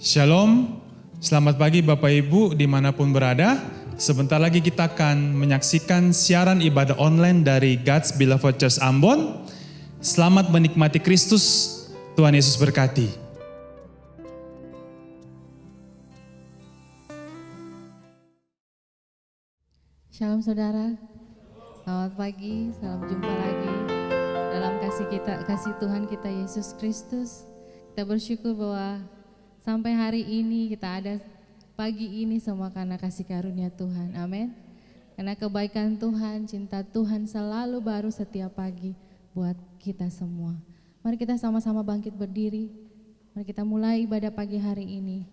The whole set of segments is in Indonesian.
Shalom, selamat pagi Bapak Ibu dimanapun berada. Sebentar lagi kita akan menyaksikan siaran ibadah online dari God's Beloved Church Ambon. Selamat menikmati Kristus, Tuhan Yesus berkati. Shalom saudara, selamat pagi, salam jumpa lagi dalam kasih Tuhan kita Yesus Kristus. Kita bersyukur bahwa sampai hari ini kita ada pagi ini semua karena kasih karunia Tuhan, amin. Karena kebaikan Tuhan, cinta Tuhan selalu baru setiap pagi buat kita semua. Mari kita sama-sama bangkit berdiri, mari kita mulai ibadah pagi hari ini.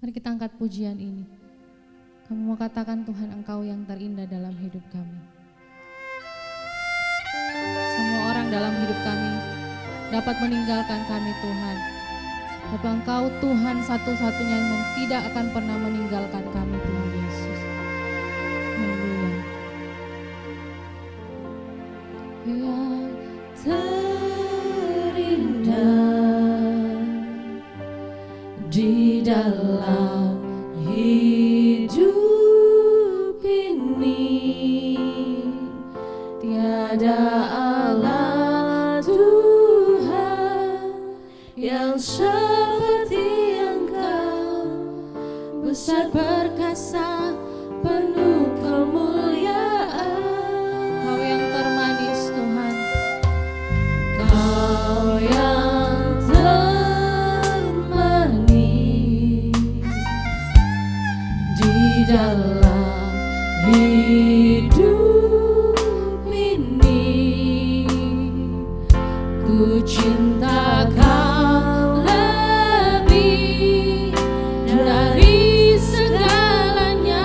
Mari kita angkat pujian ini. Kamu mau katakan, Tuhan, Engkau yang terindah dalam hidup kami. Semua orang dalam hidup kami dapat meninggalkan kami, Tuhan. Tapi Engkau Tuhan satu-satunya yang tidak akan pernah meninggalkan kami, Tuhan Yesus. Haleluya. Yang terindah di dalam hidup ini, tiada Allah Tuhan yang seperti Engkau, besar perkasa penuh kemuliaan. Kau yang termanis Tuhan, Kau yang termanis di dalam hidup ini. Ku cinta Kau lebih dari segalanya.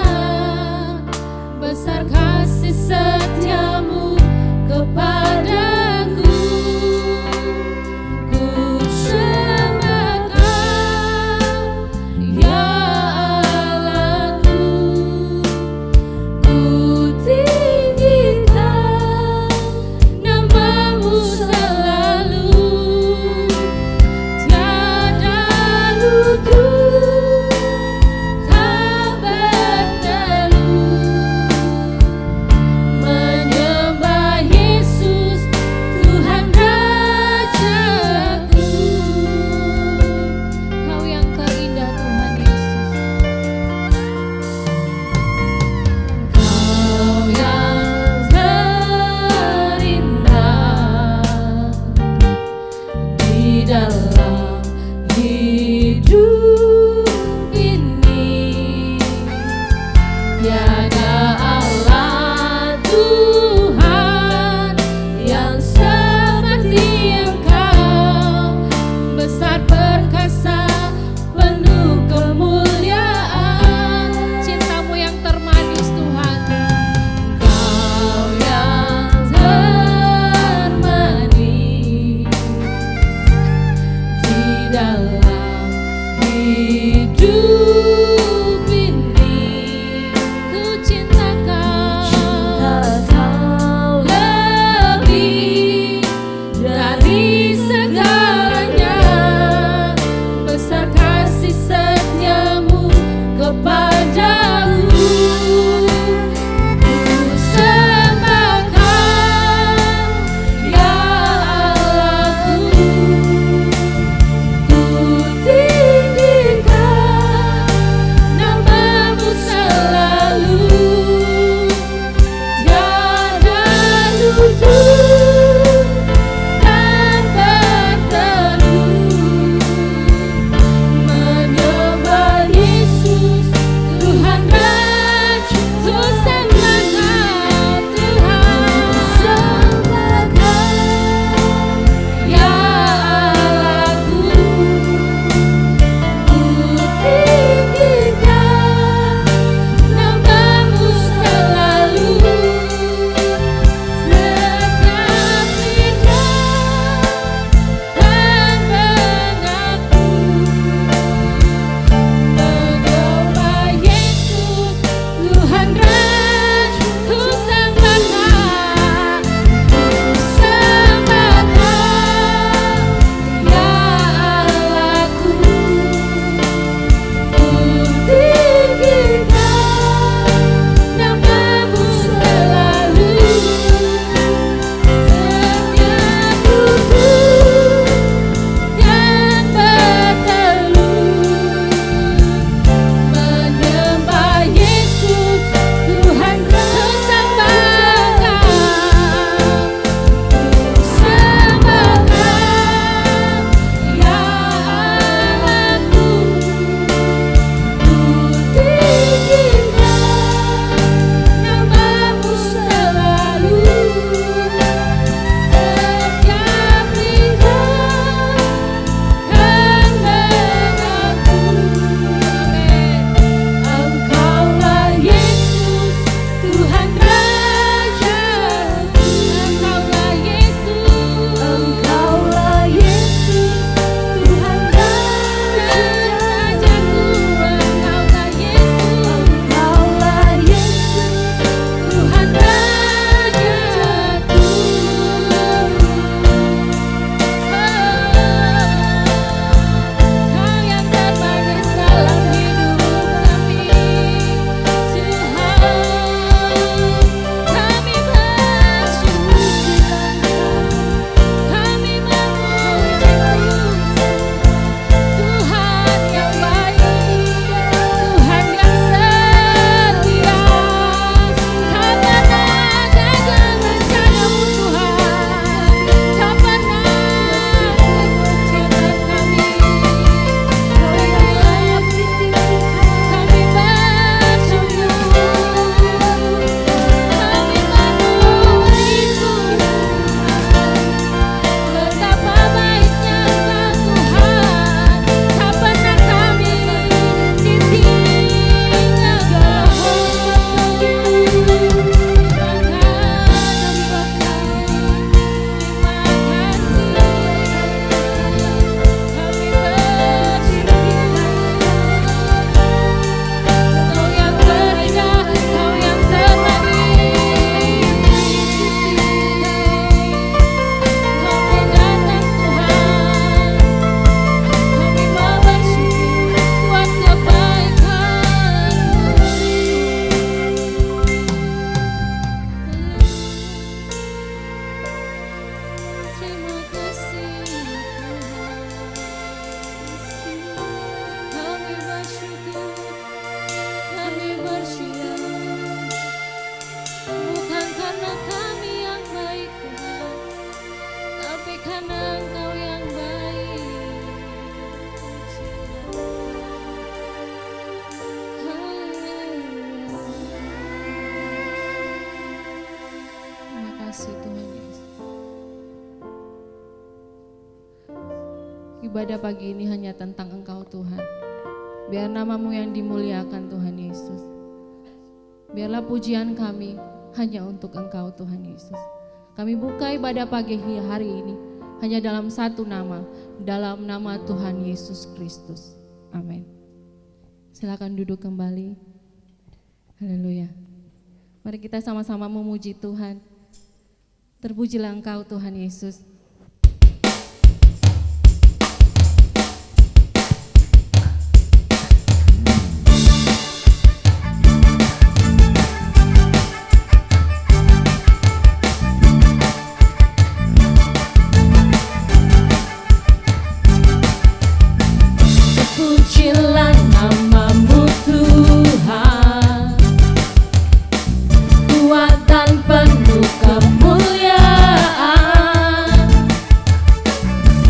ibadah pagi ini hanya tentang Engkau Tuhan. Biar namamu yang dimuliakan Tuhan Yesus. Biarlah pujian kami hanya untuk Engkau Tuhan Yesus. Kami buka ibadah pagi hari ini hanya dalam satu nama, dalam nama Tuhan Yesus Kristus. Amin. Silakan duduk kembali. Haleluya. Mari kita sama-sama memuji Tuhan. Terpujilah Engkau Tuhan Yesus. Terpujilah namamu Tuhan, kuat dan penuh kemuliaan.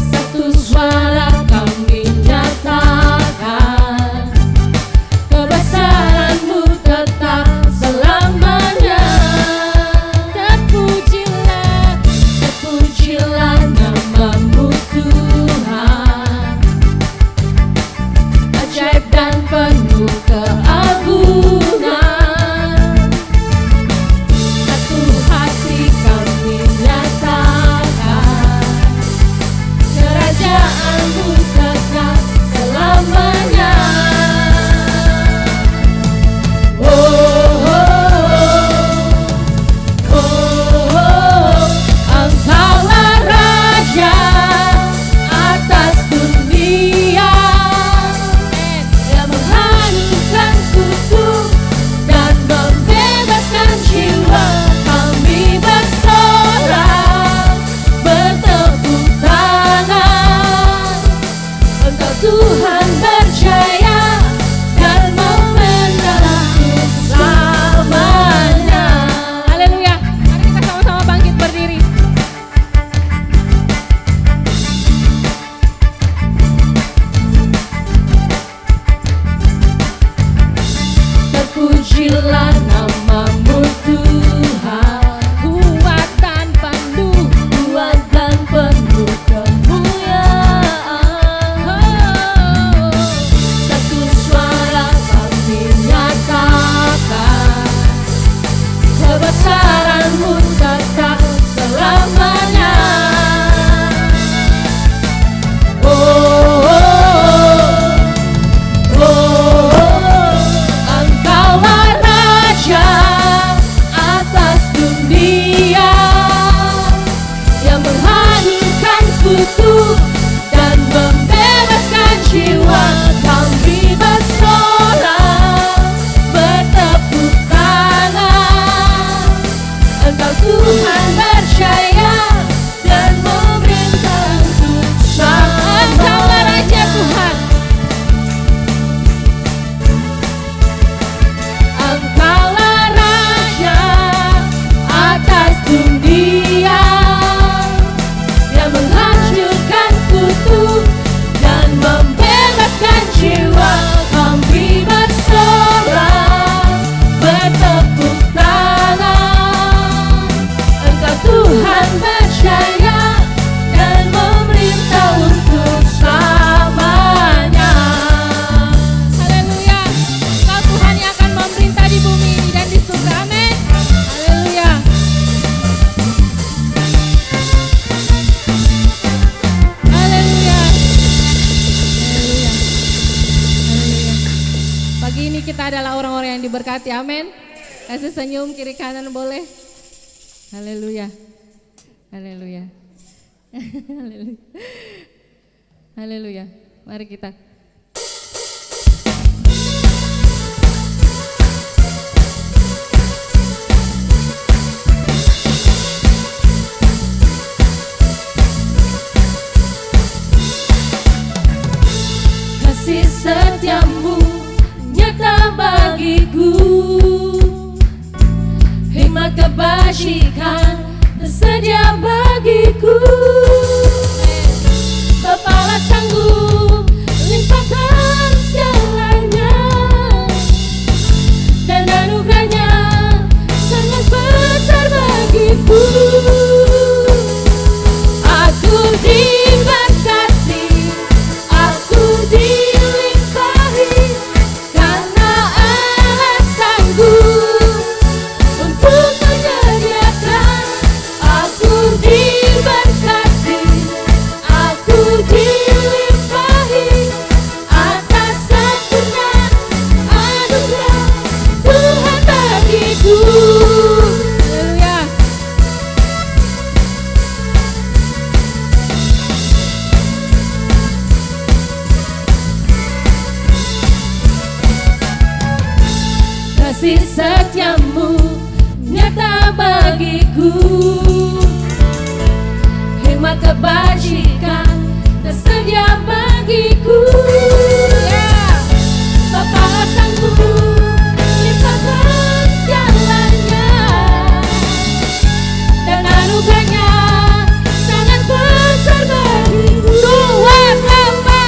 Satu suara kami nyatakan, kebesaran-Mu tetap selamanya. Terpujilah, terpujilah namamu Tuhan, ajaib dan penuh keagungan. Satu hati kami nyatakan, kerajaan-Mu kekal selamanya. Oh, oh, oh, oh, Engkaulah Raja atas dunia, yang menghancurkan kutuk dan membebaskan jiwa. Kami bersorak, bertepuk tangan. Engkau Tuhan berjaya dan memenang selamanya. Haleluya. Mari kita sama-sama bangkit berdiri. Terpujilah namamu Tuhan, kuat dan penuh kemuliaan. Satu suara kami nyatakan, kebesaran-Mu tetap selamanya. Oh, oh, oh, oh, Engkaulah Raja atas dunia, yang menghancurkan kutuk dan membebaskan jiwa. Kami bersorak, bertepuk tangan. Engkau Tuhan berjaya dan memerintah untuk selamanya. Engkaulah Raja Tuhan, Engkaulah Raja atas dunia, yang menghancurkan kutuk dan membebaskan jiwa. Kami bersorak, bertepuk tangan. Engkau Tuhan berjaya dan memerintah untuk selamanya. Haleluya. Engkau Tuhan yang akan memerintah di bumi ini dan di surga. Amin. Haleluya. Haleluya. Haleluya. Haleluya. Pagi ini kita adalah orang-orang yang diberkati. Amin. Kasih senyum kiri kanan boleh. Haleluya. Haleluya. Haleluya. Haleluya. Mari kita. Kasih setiamu nyata bagiku, hikmat kebajikan tersedia bagiku. Bapalah sanggup limpahkan segalanya, dan anugerahnya sangat besar bagiku. Aku diberkati kasih setiamu nyata bagiku. Hikmat kebajikan tersedia bagiku. Bapa sanggup limpahkan segalanya, dan anugerahnya sangat besar bagiku. Tuhan Bapa,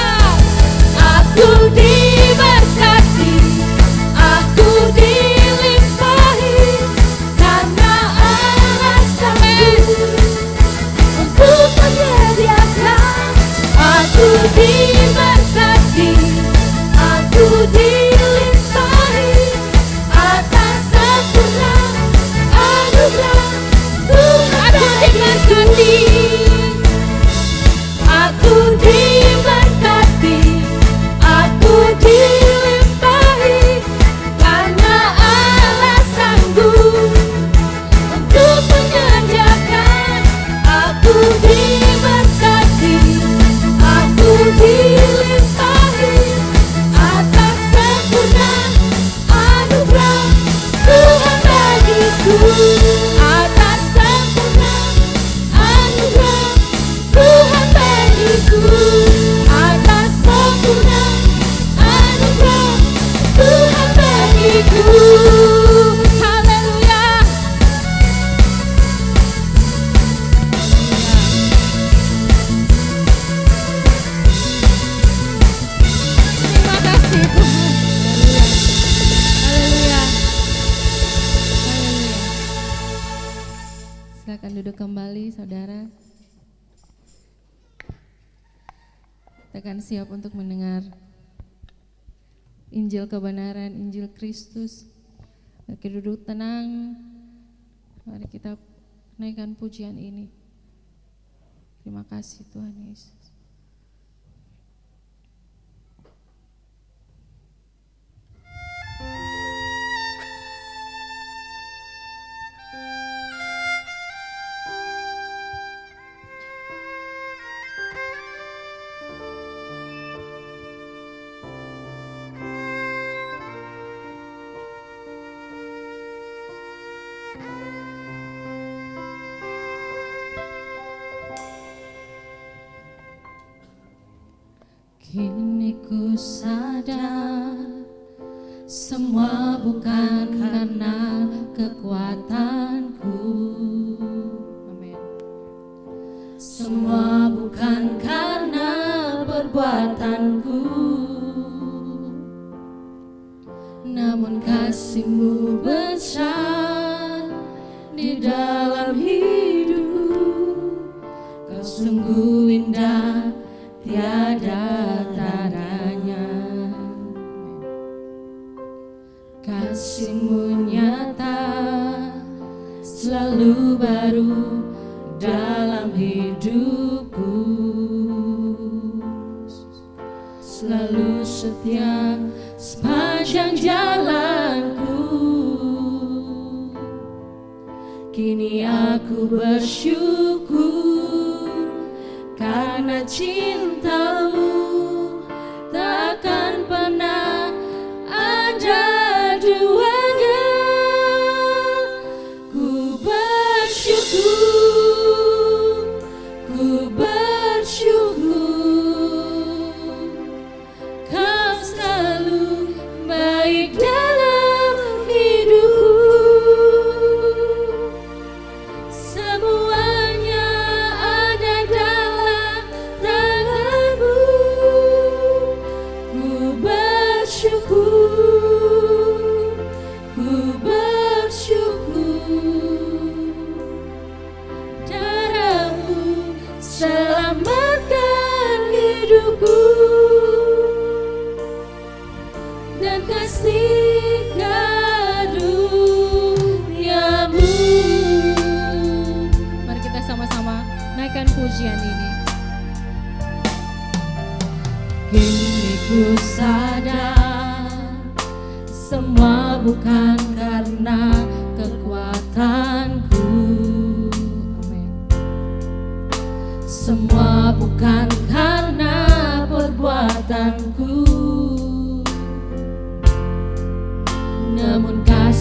aku diberkati, aku dilimpahi, karena Allah sanggup untuk menyediakan. Aku diberkati, aku dilimpahi atas sempurna anugerah Tuhan. Aku diberkati, aku dilimpahi, karena Allah sanggup untuk menyediakan. Aku diberkati, aku dilimpahi atas sempurna anugerah Tuhan bagiku. Atas sempurna anugerah Tuhan bagiku. Atas sempurna anugerah Tuhan bagiku. Haleluya. Terima kasih Tuhan. Haleluya. Haleluya. Silakan duduk kembali saudara. Kita akan siap untuk mendengar Injil kebenaran, Injil Kristus. Mari duduk tenang. Mari kita naikkan pujian ini. Terima kasih Tuhan Yesus. Kini ku sadar semua bukan karena kekuatanku. Amin. Semua bukan karena perbuatanku, namun kasih-Mu besar di dalam hidupku. Kau sungguh indah, tiada tandanya. Kasih-Mu nyata, selalu baru dalam hidupku. Selalu setia sepanjang jalanku. Kini aku bersyukur karena cinta-Mu takkan pernah ada duanya. Ku bersyukur, ku bersyukur, Kau selalu baik dalam hidupku. Semuanya ada dalam tangan-Mu. Ku bersyukur, ku bersyukur. Darah-Mu selamatkan hidupku, dan kasih karunia-Mu. Mari kita sama-sama naikkan pujian ini. Kini ku sadar semua bukan karena kekuatanku. Amin. Semua bukan karena perbuatanku, namun kasih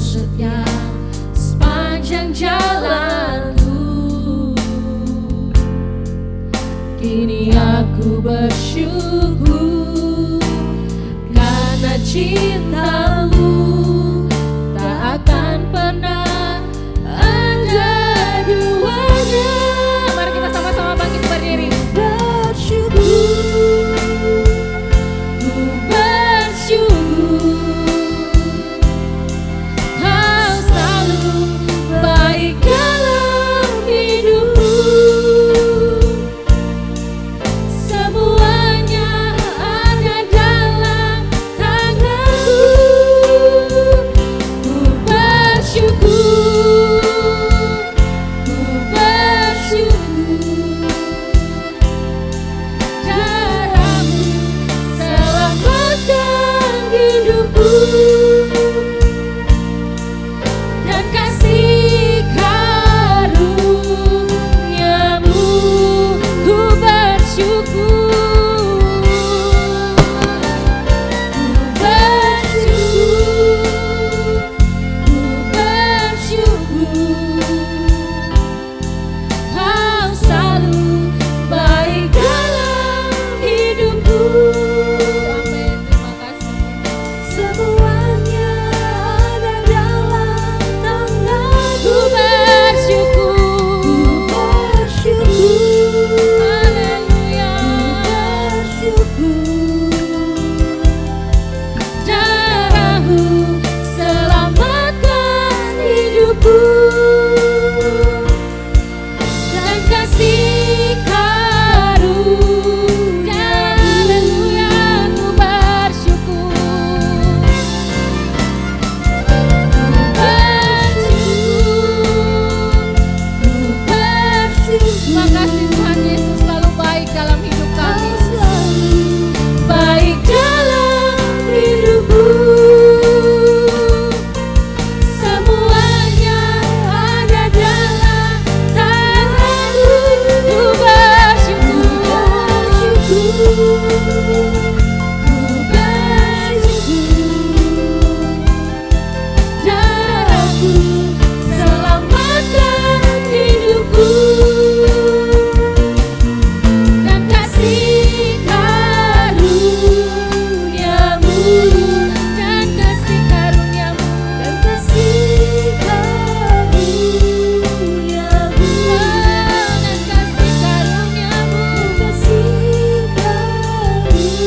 setia sepanjang jalanku. Kini aku bersyukur karena cintamu tak akan pernah ada duanya. Mari kita sama-sama bangkit berdiri. Bersyukur, ku bersyukur, Kau selalu baik dalam hidupku. Semuanya ada dalam tanganmu. Ku bersyukur, ku bersyukur, darahmu selamatkan hidupku. Dan kasih karuniamu ku bersyukur. Ku bersyukur, ku bersyukur, Kau selalu baik dalam hidupku. Amin, terima kasih. Semuanya ada dalam tanganmu. Ku bersyukur, haleluya. Ku bersyukur, darahmu selamatkan hidupku. Dan kasih karunia, haleluya. Ku bersyukur, terima kasih Tuhan Yesus selalu baik dalam hidup kami. Baik dalam hidupku. Semuanya ada dalam tanganmu. Ku bersyukur, ku bersyukur, darahmu selamatkan hidupku. Dan kasih karuniamu, dan kasih karuniamu, dan kasih karuniamu, dan kasih karuniamu,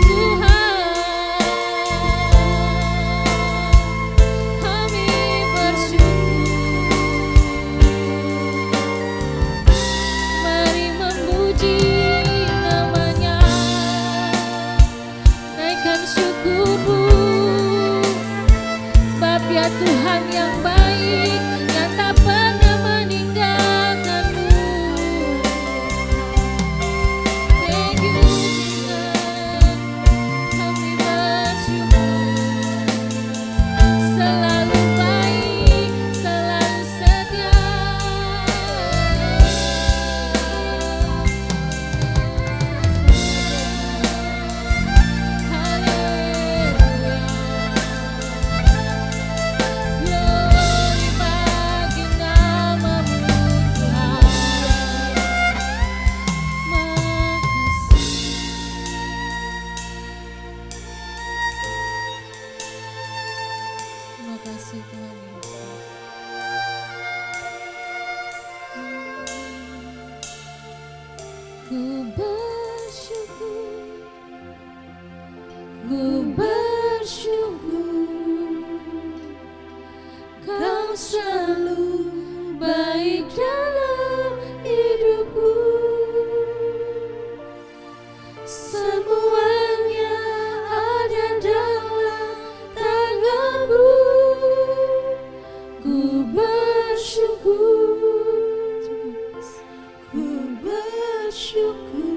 Tuhan. Kami bersyukur. Mari memuji namanya, naikkan syukurmu, sebab Dia Tuhan yang baik, yang tak pernah meninggalkanmu. Thank you Jesus. Kami bersyukur, selalu baik, selalu setia. Haleluya. Glory bagi namamu Tuhan. Makasih. Terima kasih Tuhan Yesus. Ku bersyukur, ku bersyukur, Kau selalu baik dalam hidupku. Semuanya ada dalam tanganmu. Ku bersyukur, ku bersyukur,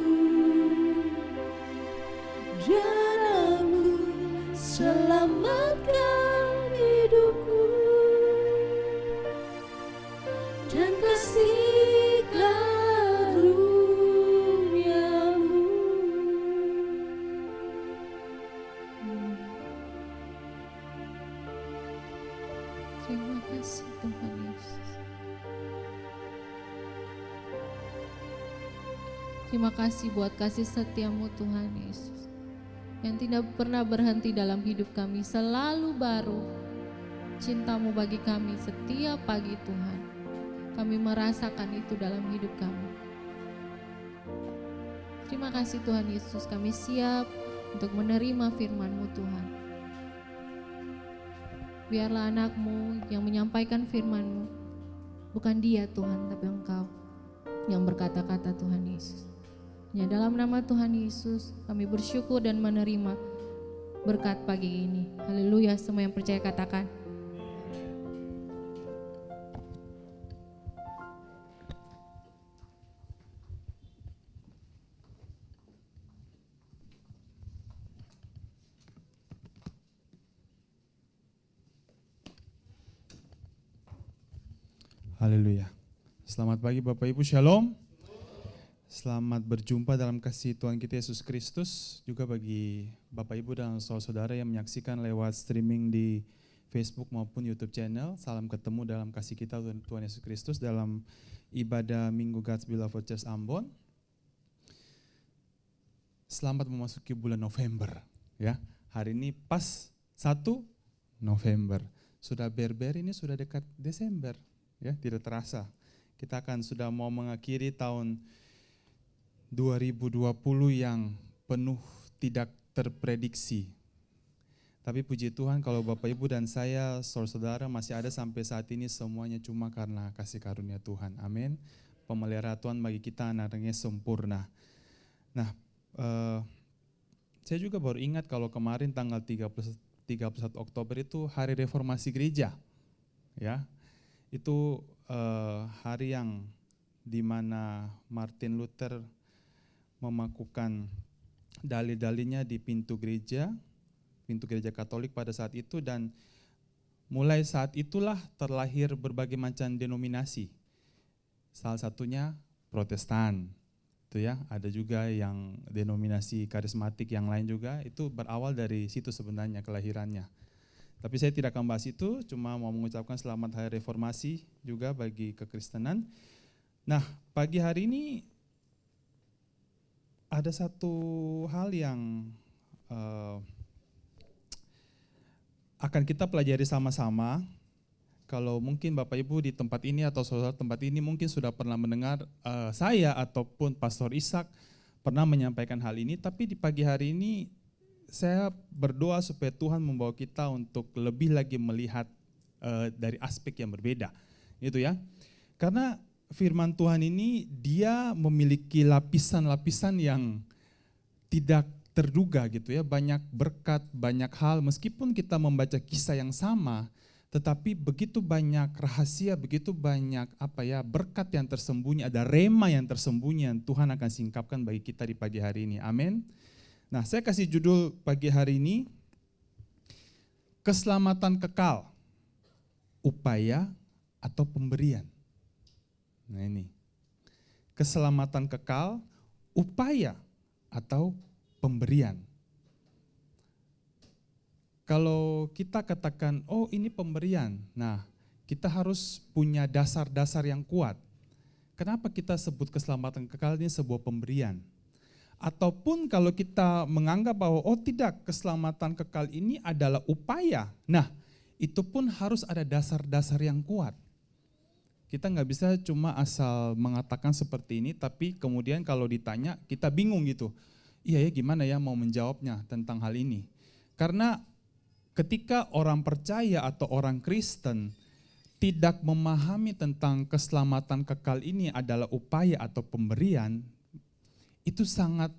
darahmu selamatkan hidupku. Dan kasih karuniamu. Terima kasih Tuhan Yesus. Terima kasih buat kasih setiamu Tuhan Yesus, yang tidak pernah berhenti dalam hidup kami, selalu baru cintamu bagi kami setiap pagi Tuhan. Kami merasakan itu dalam hidup kami. Terima kasih Tuhan Yesus, kami siap untuk menerima firman-Mu Tuhan. Biarlah anak-Mu yang menyampaikan firman-Mu, bukan dia Tuhan, tapi Engkau yang berkata-kata Tuhan Yesus. Hanya dalam nama Tuhan Yesus kami bersyukur dan menerima berkat pagi ini. Haleluya, semua yang percaya katakan. Haleluya. Selamat pagi Bapak Ibu, Shalom. Selamat berjumpa dalam kasih Tuhan kita Yesus Kristus. Juga bagi Bapak Ibu dan saudara-saudara yang menyaksikan lewat streaming di Facebook maupun YouTube channel. Salam ketemu dalam kasih kita Tuhan Yesus Kristus dalam ibadah Minggu God's Beloved Church Ambon. Selamat memasuki bulan November, ya. Hari ini pas 1 November. Sudah berber, ini sudah dekat Desember, ya, tidak terasa. Kita akan sudah mau mengakhiri tahun 2020 yang penuh tidak terprediksi. Tapi puji Tuhan kalau Bapak Ibu dan saya, saudara-saudara masih ada sampai saat ini, semuanya cuma karena kasih karunia Tuhan. Amin. Pemeliharaan Tuhan bagi kita anaknya sempurna. Nah, saya juga baru ingat kalau kemarin tanggal 31 Oktober itu hari reformasi gereja. Ya. Itu hari yang dimana Martin Luther memakukan dalil-dalilnya di pintu gereja Katolik pada saat itu, dan mulai saat itulah terlahir berbagai macam denominasi. Salah satunya Protestan, itu ya. Ada juga yang denominasi karismatik yang lain juga, itu berawal dari situ sebenarnya kelahirannya. Tapi saya tidak akan bahas itu, cuma mau mengucapkan selamat hari reformasi juga bagi kekristenan. Nah, pagi hari ini ada satu hal yang akan kita pelajari sama-sama. Kalau mungkin Bapak Ibu di tempat ini atau saudara tempat ini mungkin sudah pernah mendengar saya ataupun Pastor Ishak pernah menyampaikan hal ini, tapi di pagi hari ini saya berdoa supaya Tuhan membawa kita untuk lebih lagi melihat dari aspek yang berbeda, gitu ya. Karena firman Tuhan ini dia memiliki lapisan-lapisan yang tidak terduga, gitu ya. Banyak berkat, banyak hal, meskipun kita membaca kisah yang sama, tetapi begitu banyak rahasia, begitu banyak berkat yang tersembunyi, ada rema yang tersembunyi yang Tuhan akan singkapkan bagi kita di pagi hari ini. Amin. Nah, saya kasih judul pagi hari ini, keselamatan kekal, upaya atau pemberian. Nah ini, keselamatan kekal, upaya atau pemberian. Kalau kita katakan, oh ini pemberian, nah kita harus punya dasar-dasar yang kuat. Kenapa kita sebut keselamatan kekal ini sebuah pemberian? Ataupun kalau kita menganggap bahwa, oh tidak, keselamatan kekal ini adalah upaya, nah itu pun harus ada dasar-dasar yang kuat. Kita nggak bisa cuma asal mengatakan seperti ini, tapi kemudian kalau ditanya kita bingung gitu. Iya ya, gimana ya mau menjawabnya tentang hal ini. Karena ketika orang percaya atau orang Kristen tidak memahami tentang keselamatan kekal ini adalah upaya atau pemberian, itu sangat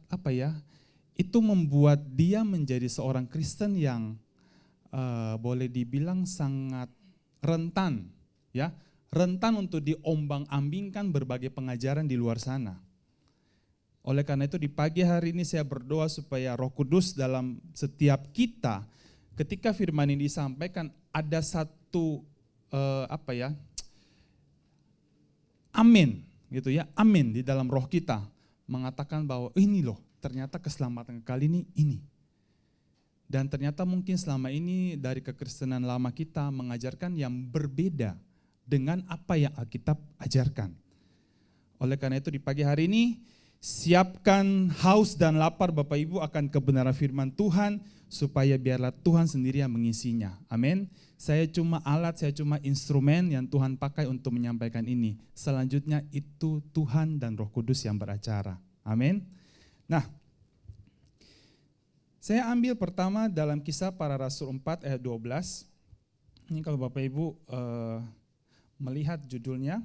itu membuat dia menjadi seorang Kristen yang boleh dibilang sangat rentan, ya. Rentan untuk diombang-ambingkan berbagai pengajaran di luar sana. Oleh karena itu di pagi hari ini saya berdoa supaya Roh Kudus dalam setiap kita, ketika firman ini disampaikan, ada satu amin gitu ya, amin di dalam roh kita, mengatakan bahwa ini loh ternyata keselamatan kali ini. Dan ternyata mungkin selama ini dari kekristenan lama kita mengajarkan yang berbeda dengan apa yang Alkitab ajarkan. Oleh karena itu di pagi hari ini, siapkan haus dan lapar Bapak Ibu akan kebenaran firman Tuhan, supaya biarlah Tuhan sendiri yang mengisinya. Amin. Saya cuma alat, saya cuma instrumen yang Tuhan pakai untuk menyampaikan ini. Selanjutnya itu Tuhan dan Roh Kudus yang beracara. Amin. Nah, saya ambil pertama dalam Kisah Para Rasul 4 ayat 12. Ini kalau Bapak Ibu melihat judulnya,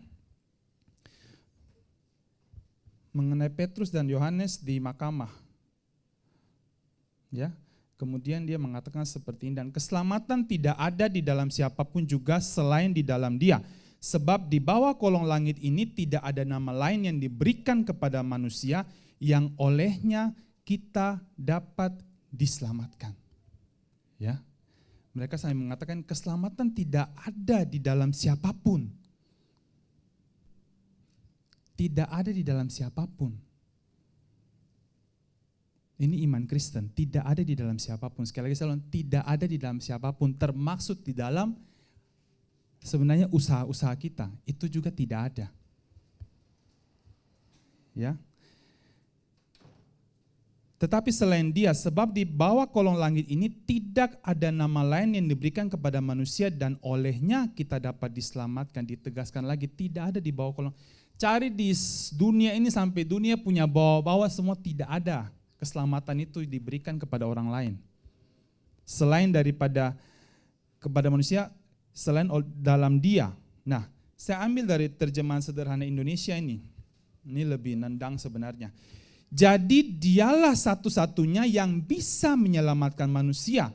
mengenai Petrus dan Yohanes di mahkamah. Ya, kemudian dia mengatakan seperti ini, dan keselamatan tidak ada di dalam siapapun juga selain di dalam Dia. Sebab di bawah kolong langit ini tidak ada nama lain yang diberikan kepada manusia yang olehnya kita dapat diselamatkan. Ya, mereka sampai mengatakan keselamatan tidak ada di dalam siapapun. Tidak ada di dalam siapapun. Ini iman Kristen, tidak ada di dalam siapapun. Sekali lagi saya ulang, tidak ada di dalam siapapun. Termaksud di dalam sebenarnya usaha-usaha kita, itu juga tidak ada. Ya. Tetapi selain Dia, sebab di bawah kolong langit ini tidak ada nama lain yang diberikan kepada manusia dan olehnya kita dapat diselamatkan. Ditegaskan lagi, tidak ada di bawah kolong. Cari di dunia ini sampai dunia punya bawah-bawah semua, tidak ada. Keselamatan itu diberikan kepada orang lain. Selain daripada kepada manusia, selain dalam Dia. Nah, saya ambil dari terjemahan sederhana Indonesia ini. Ini lebih nendang sebenarnya. Jadi Dialah satu-satunya yang bisa menyelamatkan manusia,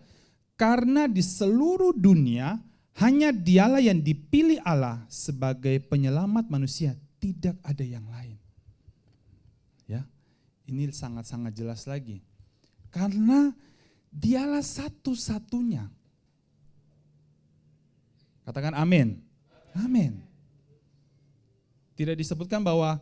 karena di seluruh dunia hanya Dialah yang dipilih Allah sebagai penyelamat manusia, tidak ada yang lain. Ya, ini sangat-sangat jelas lagi. Karena Dialah satu-satunya. Katakan amin. Amin. Tidak disebutkan bahwa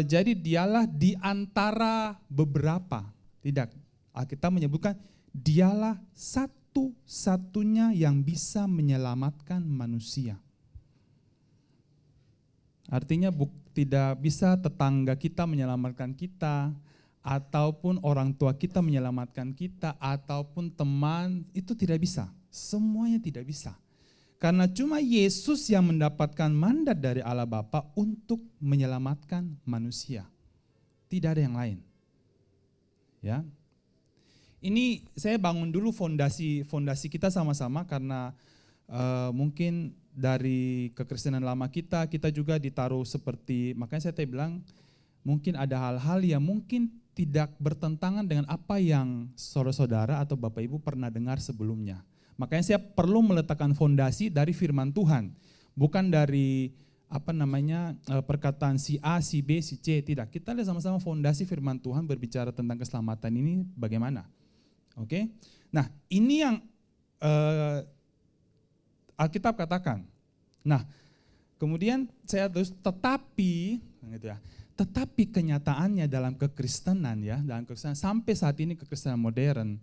jadi Dialah di antara beberapa. Tidak. Alkitab menyebutkan Dialah satu-satunya yang bisa menyelamatkan manusia. Artinya tidak bisa tetangga kita menyelamatkan kita, ataupun orang tua kita menyelamatkan kita, ataupun teman, itu tidak bisa. Semuanya tidak bisa. Karena cuma Yesus yang mendapatkan mandat dari Allah Bapa untuk menyelamatkan manusia. Tidak ada yang lain. Ya. Ini saya bangun dulu fondasi kita sama-sama, karena mungkin dari kekristenan lama kita juga ditaruh seperti, makanya saya bilang mungkin ada hal-hal yang mungkin tidak bertentangan dengan apa yang saudara-saudara atau Bapak Ibu pernah dengar sebelumnya. Makanya saya perlu meletakkan fondasi dari firman Tuhan, bukan dari perkataan si A, si B, si C, tidak. Kita lihat sama-sama fondasi firman Tuhan berbicara tentang keselamatan ini bagaimana. Oke? Nah, ini yang Alkitab katakan. Nah, kemudian saya terus tetapi kenyataannya dalam kekristenan sampai saat ini kekristenan modern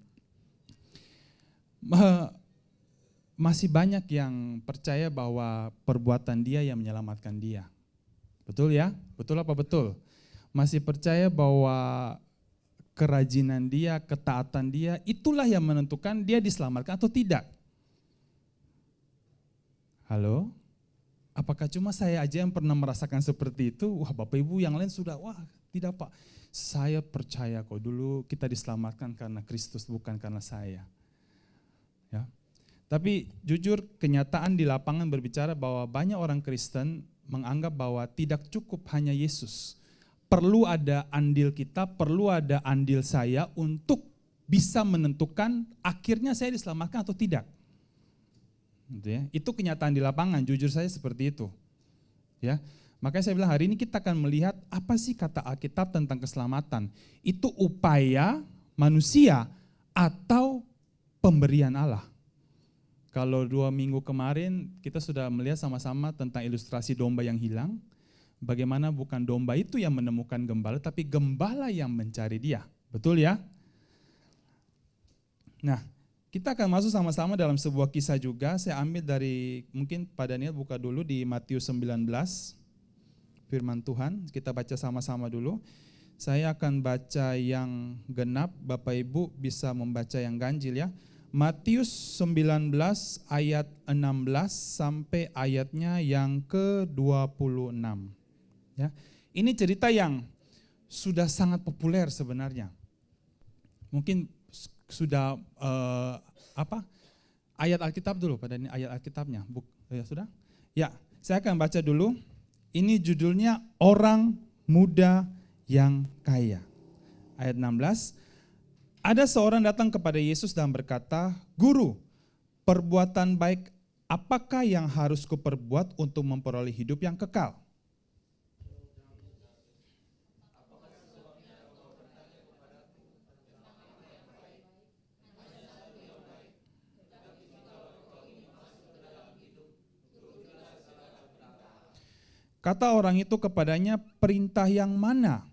masih banyak yang percaya bahwa perbuatan dia yang menyelamatkan dia. Betul ya? Betul apa betul? Masih percaya bahwa kerajinan dia, ketaatan dia, itulah yang menentukan dia diselamatkan atau tidak. Halo? Apakah cuma saya aja yang pernah merasakan seperti itu? Wah, Bapak Ibu yang lain sudah, wah tidak Pak. Saya percaya kok dulu kita diselamatkan karena Kristus, bukan karena saya. Ya. Tapi jujur kenyataan di lapangan berbicara bahwa banyak orang Kristen menganggap bahwa tidak cukup hanya Yesus. Perlu ada andil kita, perlu ada andil saya untuk bisa menentukan akhirnya saya diselamatkan atau tidak. Gitu ya. Itu kenyataan di lapangan, jujur saya seperti itu. Ya. Makanya saya bilang hari ini kita akan melihat apa sih kata Alkitab tentang keselamatan. Itu upaya manusia atau pemberian Allah. Kalau 2 minggu kemarin kita sudah melihat sama-sama tentang ilustrasi domba yang hilang. Bagaimana bukan domba itu yang menemukan gembala, tapi gembala yang mencari dia. Betul ya? Nah, Kita akan masuk sama-sama dalam sebuah kisah juga. Saya ambil dari, mungkin Pak Daniel buka dulu di Matius 19, firman Tuhan. Kita baca sama-sama dulu. Saya akan baca yang genap, Bapak Ibu bisa membaca yang ganjil ya. Matius 19 ayat 16 sampai ayatnya yang ke-26. Ya. Ini cerita yang sudah sangat populer sebenarnya. Mungkin sudah ayat Alkitab dulu, pada ini ayat Alkitabnya. Ya sudah? Ya, saya akan baca dulu. Ini judulnya Orang Muda yang Kaya. Ayat 16. Ada seorang datang kepada Yesus dan berkata, "Guru, perbuatan baik apakah yang harus kuperbuat untuk memperoleh hidup yang kekal?" Kata orang itu kepadanya, "Perintah yang mana?"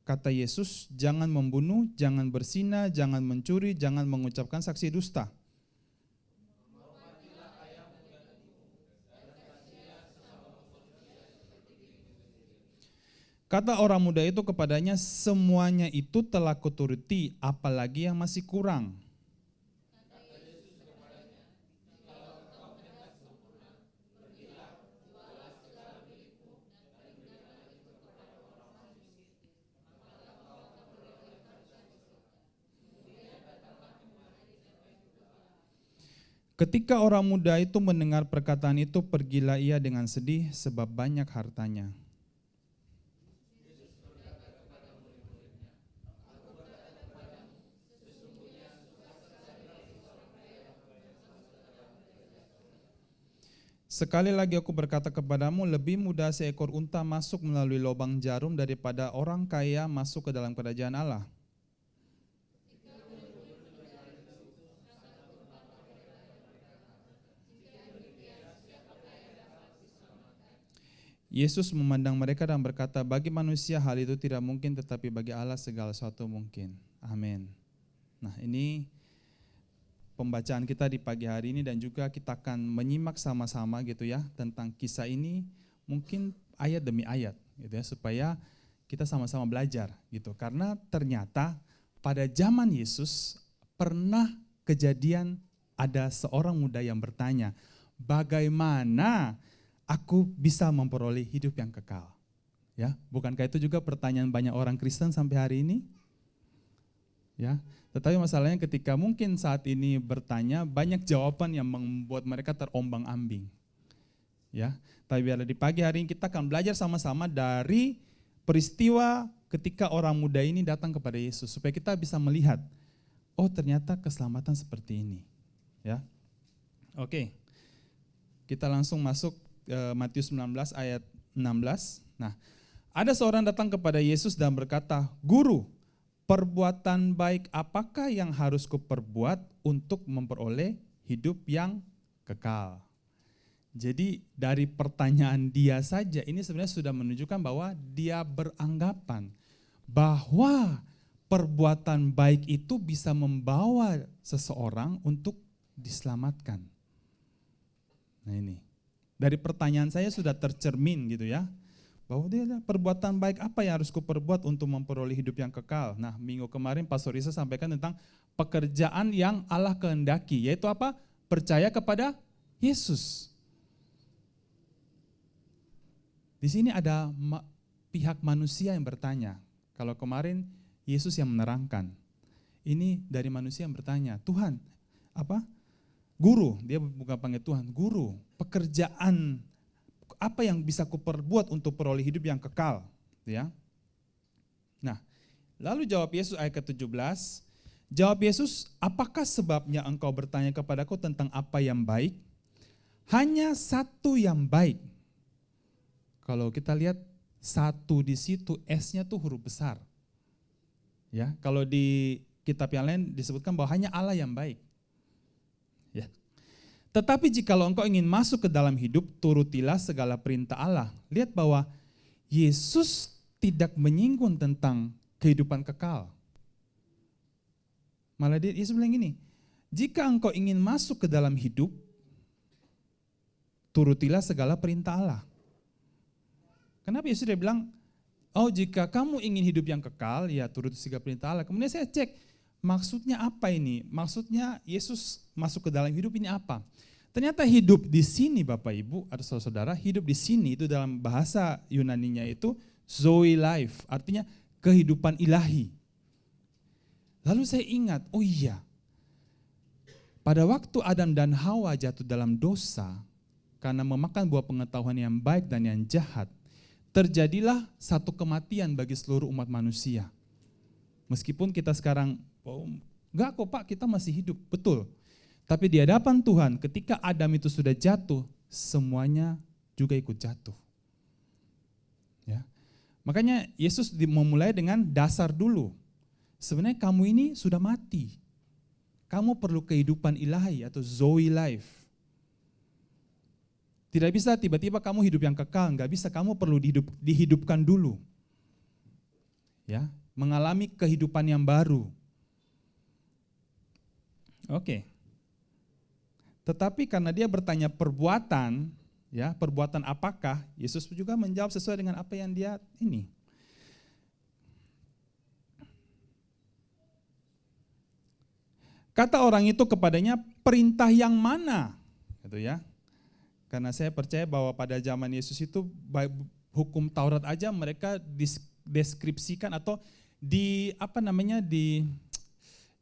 Kata Yesus, "Jangan membunuh, jangan berzina, jangan mencuri, jangan mengucapkan saksi dusta." Kata orang muda itu kepadanya, "Semuanya itu telah kuturuti, apalagi yang masih kurang?" Ketika orang muda itu mendengar perkataan itu, pergilah ia dengan sedih sebab banyak hartanya. Sekali lagi aku berkata kepadamu, lebih mudah seekor unta masuk melalui lubang jarum daripada orang kaya masuk ke dalam kerajaan Allah. Yesus memandang mereka dan berkata, bagi manusia hal itu tidak mungkin, tetapi bagi Allah segala sesuatu mungkin. Amin. Nah, ini pembacaan kita di pagi hari ini, dan juga kita akan menyimak sama-sama gitu ya tentang kisah ini, mungkin ayat demi ayat gitu ya, supaya kita sama-sama belajar gitu. Karena ternyata pada zaman Yesus pernah kejadian ada seorang muda yang bertanya, bagaimana aku bisa memperoleh hidup yang kekal? Ya, bukankah itu juga pertanyaan banyak orang Kristen sampai hari ini? Ya, tetapi masalahnya ketika mungkin saat ini bertanya, banyak jawaban yang membuat mereka terombang-ambing. Ya, tapi biarlah di pagi hari ini kita akan belajar sama-sama dari peristiwa ketika orang muda ini datang kepada Yesus, supaya kita bisa melihat, oh ternyata keselamatan seperti ini. Ya, oke, kita langsung masuk Matius 19 ayat 16. Nah, ada seorang datang kepada Yesus dan berkata, "Guru, perbuatan baik apakah yang harus kuperbuat untuk memperoleh hidup yang kekal?" Jadi dari pertanyaan dia saja ini sebenarnya sudah menunjukkan bahwa dia beranggapan bahwa perbuatan baik itu bisa membawa seseorang untuk diselamatkan. Nah ini. Dari pertanyaan saya sudah tercermin gitu ya, bahwa dia perbuatan baik apa yang harus kuperbuat untuk memperoleh hidup yang kekal. Nah, minggu kemarin Pastor Isa sampaikan tentang pekerjaan yang Allah kehendaki, yaitu apa? Percaya kepada Yesus. Di sini ada pihak manusia yang bertanya. Kalau kemarin Yesus yang menerangkan, ini dari manusia yang bertanya, Tuhan, apa? Guru, dia bukan panggil Tuhan, guru, pekerjaan apa yang bisa kuperbuat untuk peroleh hidup yang kekal, ya. Nah, lalu jawab Yesus ayat ke-17, jawab Yesus, apakah sebabnya engkau bertanya kepadaku tentang apa yang baik? Hanya satu yang baik. Kalau kita lihat satu di situ, S-nya tuh huruf besar. Ya, kalau di kitab yang lain disebutkan bahwa hanya Allah yang baik. Ya. Tetapi jikalau engkau ingin masuk ke dalam hidup, turutilah segala perintah Allah. Lihat bahwa Yesus tidak menyinggung tentang kehidupan kekal. Malah Yesus bilang gini, jika engkau ingin masuk ke dalam hidup, turutilah segala perintah Allah. Kenapa Yesus dia bilang, oh jika kamu ingin hidup yang kekal, ya turuti segala perintah Allah. Kemudian saya cek, maksudnya apa ini? Maksudnya Yesus masuk ke dalam hidup ini apa? Ternyata hidup di sini Bapak Ibu atau saudara-saudara, hidup di sini itu dalam bahasa Yunaninya itu Zoe life, artinya kehidupan ilahi. Lalu saya ingat, oh iya, pada waktu Adam dan Hawa jatuh dalam dosa, karena memakan buah pengetahuan yang baik dan yang jahat, terjadilah satu kematian bagi seluruh umat manusia. Meskipun kita sekarang, oh, enggak kok Pak, kita masih hidup, betul. Tapi di hadapan Tuhan, ketika Adam itu sudah jatuh, semuanya juga ikut jatuh. Ya. Makanya Yesus memulai dengan dasar dulu. Sebenarnya kamu ini sudah mati. Kamu perlu kehidupan ilahi atau Zoe life. Tidak bisa tiba-tiba kamu hidup yang kekal, enggak bisa, kamu perlu dihidupkan dulu. Ya, mengalami kehidupan yang baru. Oke. Tetapi karena dia bertanya perbuatan, ya, perbuatan apakah? Yesus juga menjawab sesuai dengan apa yang dia ini. Kata orang itu kepadanya, perintah yang mana? Gitu ya. Karena saya percaya bahwa pada zaman Yesus itu hukum Taurat aja mereka deskripsikan atau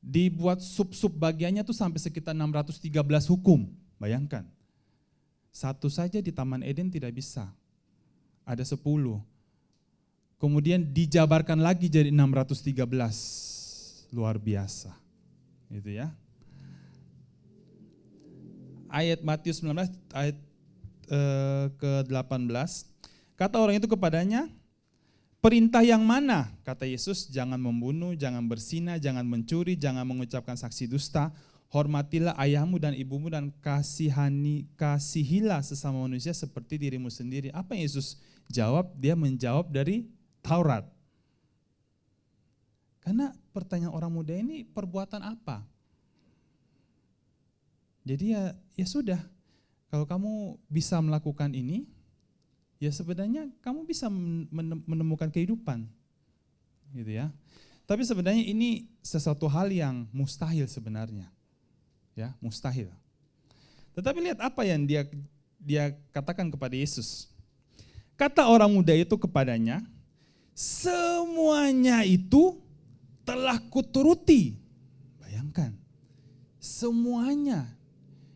dibuat sub-sub bagiannya tuh sampai sekitar 613 hukum. Bayangkan. Satu saja di Taman Eden tidak bisa. Ada 10. Kemudian dijabarkan lagi jadi 613. Luar biasa. Gitu ya. Ayat Matius 19 ayat ke-18, kata orang itu kepadanya, perintah yang mana? Kata Yesus, jangan membunuh, jangan berzina, jangan mencuri, jangan mengucapkan saksi dusta, hormatilah ayahmu dan ibumu dan kasihilah sesama manusia seperti dirimu sendiri. Apa yang Yesus jawab? Dia menjawab dari Taurat. Karena pertanyaan orang muda ini perbuatan apa? Jadi ya sudah. Kalau kamu bisa melakukan ini, ya sebenarnya kamu bisa menemukan kehidupan, gitu ya. Tapi sebenarnya ini sesuatu hal yang mustahil sebenarnya, ya mustahil. Tetapi lihat apa yang dia katakan kepada Yesus. Kata orang muda itu kepadanya, semuanya itu telah kuturuti. Bayangkan, semuanya.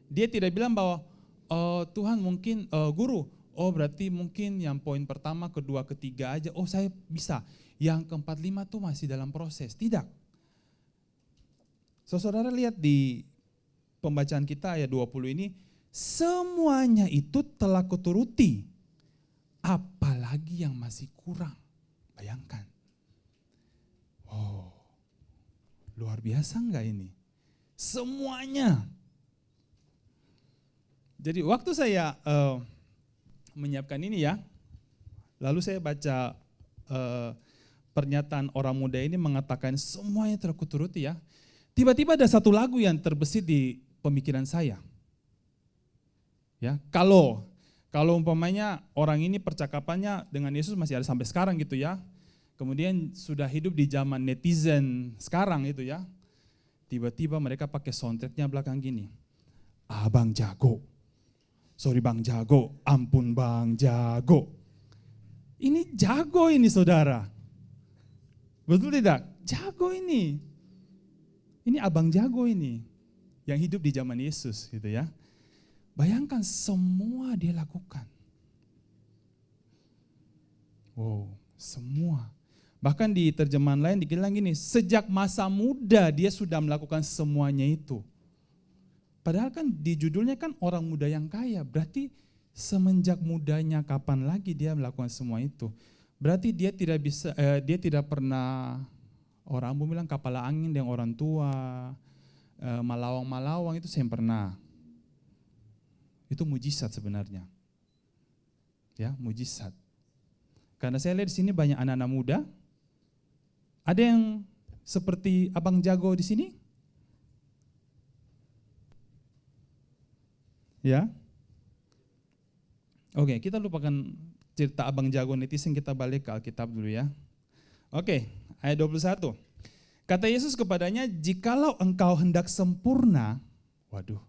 Dia tidak bilang bahwa Tuhan mungkin guru, berarti mungkin yang poin pertama, kedua, ketiga aja, saya bisa. Yang keempat, lima tuh masih dalam proses. Tidak. Saudara lihat di pembacaan kita ayat 20 ini, semuanya itu telah kuturuti, apalagi yang masih kurang. Bayangkan. Luar biasa enggak ini? Semuanya. Jadi waktu saya menyiapkan ini ya, lalu saya baca pernyataan orang muda ini mengatakan semuanya telah kuturuti ya. Tiba-tiba ada satu lagu yang terbesit di pemikiran saya. Ya, kalau umpamanya orang ini percakapannya dengan Yesus masih ada sampai sekarang gitu ya. Kemudian sudah hidup di zaman netizen sekarang itu ya. Tiba-tiba mereka pakai soundtracknya belakang gini. Abang jago. Sorry Bang Jago, ampun Bang Jago. Ini jago ini saudara. Betul tidak? Jago ini. Ini Abang Jago ini. Yang hidup di zaman Yesus gitu ya. Bayangkan semua dia lakukan. Semua. Bahkan di terjemahan lain dibilang gini, sejak masa muda dia sudah melakukan semuanya itu. Padahal kan di judulnya kan orang muda yang kaya, berarti semenjak mudanya kapan lagi dia melakukan semua itu? Berarti dia tidak pernah, orang bilang kepala angin dengan orang tua, malawang-malawang itu saya pernah. Itu mujizat sebenarnya. Ya, mujizat. Karena saya lihat di sini banyak anak-anak muda. Ada yang seperti Abang Jago di sini? Ya. Oke, kita lupakan cerita abang jago netizen, kita balik ke Alkitab dulu ya. Oke, ayat 21. Kata Yesus kepadanya, jikalau engkau hendak sempurna, waduh,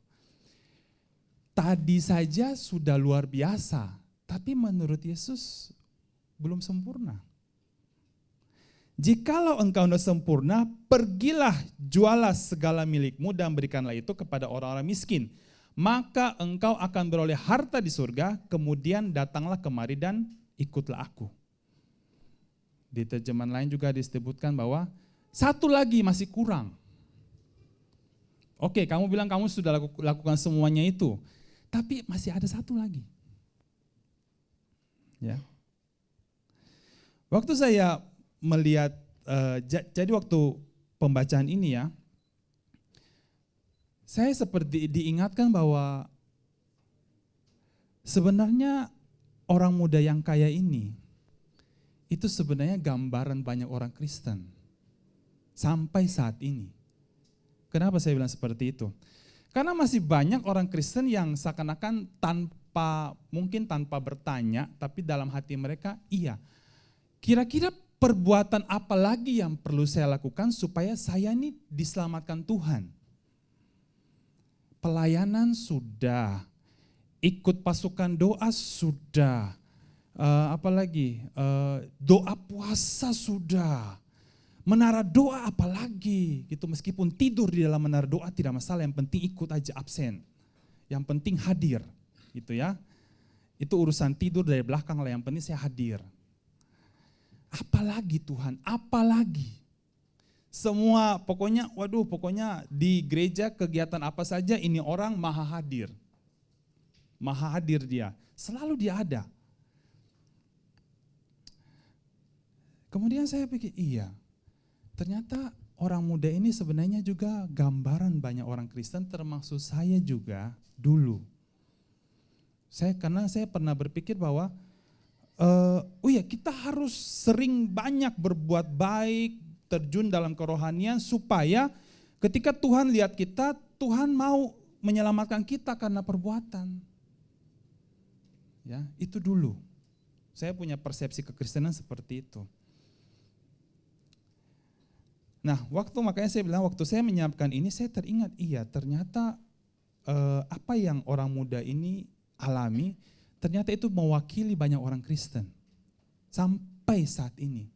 tadi saja sudah luar biasa, tapi menurut Yesus belum sempurna. Jikalau engkau hendak sempurna, pergilah jualah segala milikmu dan berikanlah itu kepada orang-orang miskin. Maka engkau akan beroleh harta di surga, kemudian datanglah kemari dan ikutlah aku. Di terjemahan lain juga disebutkan bahwa satu lagi masih kurang. Oke, kamu bilang kamu sudah lakukan semuanya itu, tapi masih ada satu lagi. Ya. Waktu saya melihat, jadi waktu pembacaan ini ya, saya seperti diingatkan bahwa sebenarnya orang muda yang kaya ini, itu sebenarnya gambaran banyak orang Kristen sampai saat ini. Kenapa saya bilang seperti itu? Karena masih banyak orang Kristen yang seakan-akan mungkin tanpa bertanya, tapi dalam hati mereka, iya, kira-kira perbuatan apa lagi yang perlu saya lakukan supaya saya ini diselamatkan Tuhan? Pelayanan sudah, ikut pasukan doa sudah, apalagi doa puasa sudah, menara doa apalagi gitu. Meskipun tidur di dalam menara doa tidak masalah, yang penting ikut aja, absen, yang penting hadir gitu ya. Itu urusan tidur dari belakang lah, yang penting saya hadir. Apalagi Tuhan, apalagi? Semua pokoknya, pokoknya di gereja kegiatan apa saja ini orang maha hadir. Maha hadir dia, selalu dia ada. Kemudian saya pikir, iya, ternyata orang muda ini sebenarnya juga gambaran banyak orang Kristen, termasuk saya juga dulu. Karena saya pernah berpikir bahwa kita harus sering banyak berbuat baik, terjun dalam kerohanian supaya ketika Tuhan lihat kita, Tuhan mau menyelamatkan kita karena perbuatan. Ya, itu dulu. Saya punya persepsi kekristenan seperti itu. Nah, makanya saya bilang waktu saya menyiapkan ini, saya teringat, iya ternyata apa yang orang muda ini alami, ternyata itu mewakili banyak orang Kristen sampai saat ini.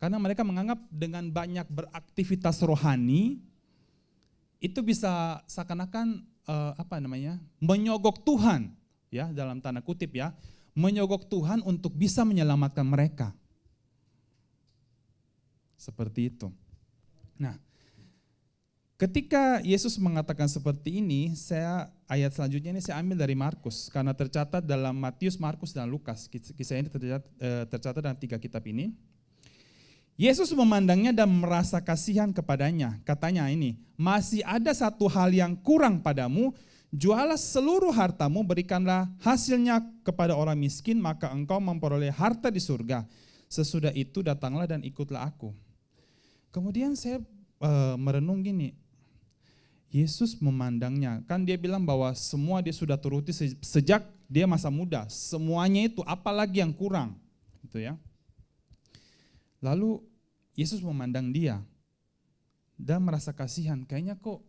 Karena mereka menganggap dengan banyak beraktivitas rohani itu bisa seakan-akan menyogok Tuhan, ya dalam tanda kutip ya, menyogok Tuhan untuk bisa menyelamatkan mereka. Seperti itu. Nah, ketika Yesus mengatakan seperti ini, ayat selanjutnya ini saya ambil dari Markus, karena tercatat dalam Matius, Markus, dan Lukas. Kisah ini tercatat dalam 3 kitab ini. Yesus memandangnya dan merasa kasihan kepadanya. Katanya ini, masih ada satu hal yang kurang padamu, jualah seluruh hartamu, berikanlah hasilnya kepada orang miskin, maka engkau memperoleh harta di surga. Sesudah itu datanglah dan ikutlah aku. Kemudian saya merenung gini, Yesus memandangnya, kan dia bilang bahwa semua dia sudah turuti sejak dia masa muda, semuanya itu apalagi yang kurang, gitu ya. Lalu Yesus memandang dia dan merasa kasihan, kayaknya kok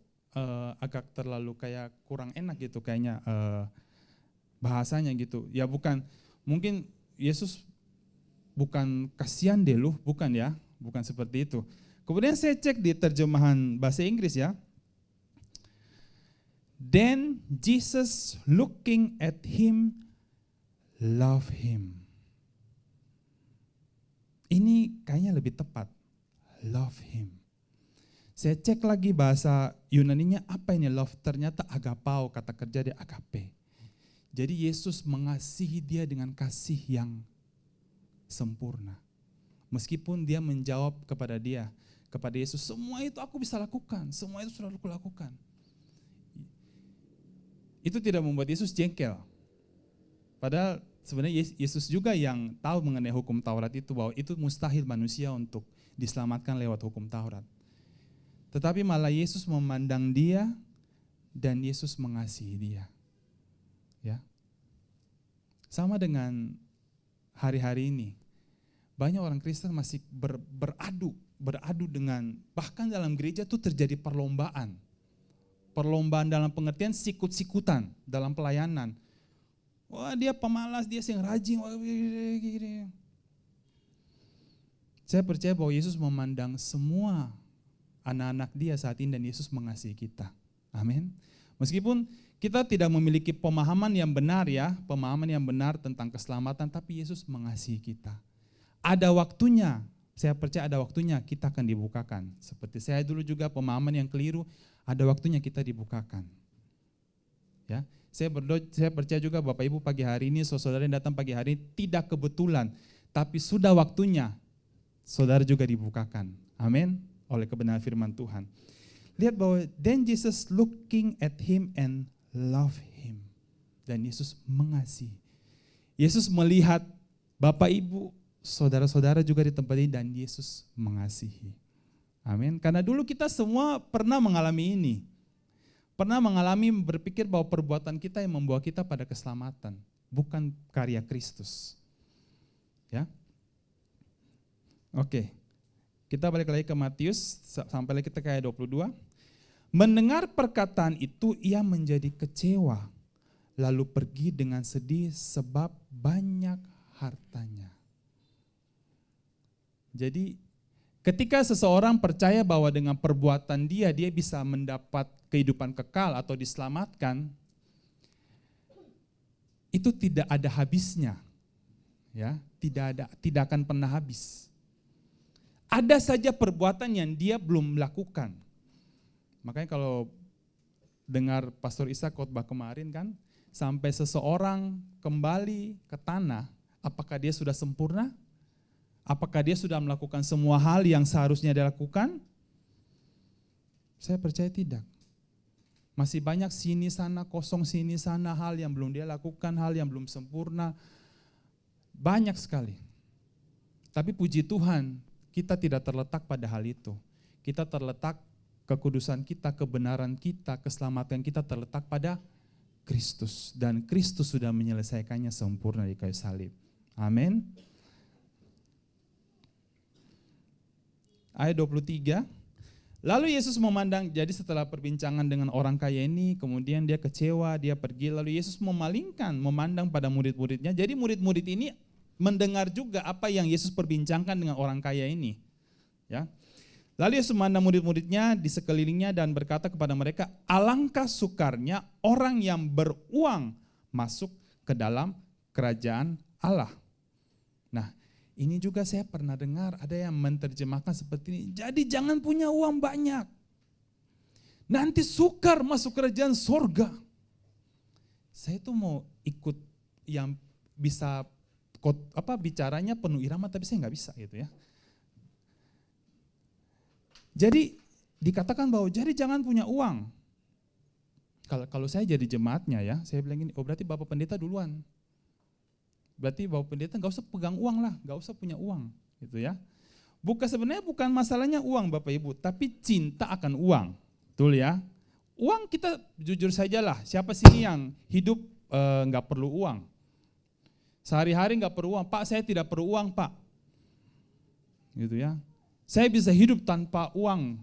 agak terlalu kayak kurang enak gitu kayaknya bahasanya gitu. Ya mungkin Yesus bukan kasihan deh lu, bukan ya, bukan seperti itu. Kemudian saya cek di terjemahan bahasa Inggris ya. Then Jesus looking at him, love him. Ini kayaknya lebih tepat, love him. Saya cek lagi bahasa Yunaninya apa ini love, ternyata agapao, kata kerja dia agape. Jadi Yesus mengasihi dia dengan kasih yang sempurna. Meskipun dia menjawab kepada Yesus, semua itu aku bisa lakukan, semua itu sudah aku lakukan. Itu tidak membuat Yesus jengkel. Padahal sebenarnya Yesus juga yang tahu mengenai hukum Taurat itu, bahwa itu mustahil manusia untuk diselamatkan lewat hukum Taurat. Tetapi malah Yesus memandang dia dan Yesus mengasihi dia. Ya. Sama dengan hari-hari ini, banyak orang Kristen masih beradu dengan, bahkan dalam gereja tuh terjadi perlombaan. Perlombaan dalam pengertian sikut-sikutan dalam pelayanan. Wah, dia pemalas, dia yang rajin. Saya percaya bahwa Yesus memandang semua anak-anak dia saat ini dan Yesus mengasihi kita. Amin. Meskipun kita tidak memiliki pemahaman yang benar pemahaman yang benar tentang keselamatan, tapi Yesus mengasihi kita. Ada waktunya, saya percaya ada waktunya kita akan dibukakan. Seperti saya dulu juga pemahaman yang keliru, ada waktunya kita dibukakan. Ya, saya percaya juga Bapak Ibu pagi hari ini, saudara yang datang pagi hari ini tidak kebetulan, tapi sudah waktunya saudara juga dibukakan. Amin. Oleh kebenaran firman Tuhan. Lihat bahwa then Jesus looking at him and love him. Dan Yesus mengasihi. Yesus melihat Bapak Ibu, saudara-saudara juga di tempat ini dan Yesus mengasihi. Amin. Karena dulu kita semua pernah mengalami ini. Pernah mengalami berpikir bahwa perbuatan kita yang membawa kita pada keselamatan, bukan karya Kristus. Ya. Oke. Kita balik lagi ke Matius, sampai lagi kita ke ayat 22. Mendengar perkataan itu ia menjadi kecewa, lalu pergi dengan sedih sebab banyak hartanya. Jadi ketika seseorang percaya bahwa dengan perbuatan dia bisa mendapat kehidupan kekal atau diselamatkan, itu tidak ada habisnya. Ya, tidak akan pernah habis. Ada saja perbuatan yang dia belum melakukan. Makanya kalau dengar Pastor Isa khotbah kemarin kan, sampai seseorang kembali ke tanah, apakah dia sudah sempurna? Apakah dia sudah melakukan semua hal yang seharusnya dia lakukan? Saya percaya tidak. Masih banyak sini sana, kosong sini sana, hal yang belum dia lakukan, hal yang belum sempurna. Banyak sekali. Tapi puji Tuhan, kita tidak terletak pada hal itu. Kita terletak, kekudusan kita, kebenaran kita, keselamatan kita terletak pada Kristus. Dan Kristus sudah menyelesaikannya sempurna di kayu salib. Amin. Ayat 23, lalu Yesus memandang, jadi setelah perbincangan dengan orang kaya ini, kemudian dia kecewa, dia pergi, lalu Yesus memandang pada murid-muridnya, jadi murid-murid ini mendengar juga apa yang Yesus perbincangkan dengan orang kaya ini. Ya. Lalu Yesus memandang murid-muridnya di sekelilingnya dan berkata kepada mereka, alangkah sukarnya orang yang beruang masuk ke dalam kerajaan Allah. Nah, ini juga saya pernah dengar ada yang menerjemahkan seperti ini. Jadi jangan punya uang banyak. Nanti sukar masuk kerajaan sorga. Saya tuh mau ikut yang bisa bicaranya penuh irama, tapi saya nggak bisa gitu ya. Jadi dikatakan bahwa jadi jangan punya uang. Kalau saya jadi jemaatnya ya, saya bilang gini, oh berarti Bapak Pendeta duluan. Berarti Bapak Pendeta nggak usah pegang uang lah, nggak usah punya uang, gitu ya. Sebenarnya bukan masalahnya uang Bapak Ibu, tapi cinta akan uang, betul ya. Uang kita jujur sajalah, siapa sih yang hidup nggak perlu uang? Sehari-hari nggak perlu uang, Pak saya tidak perlu uang Pak, gitu ya. Saya bisa hidup tanpa uang.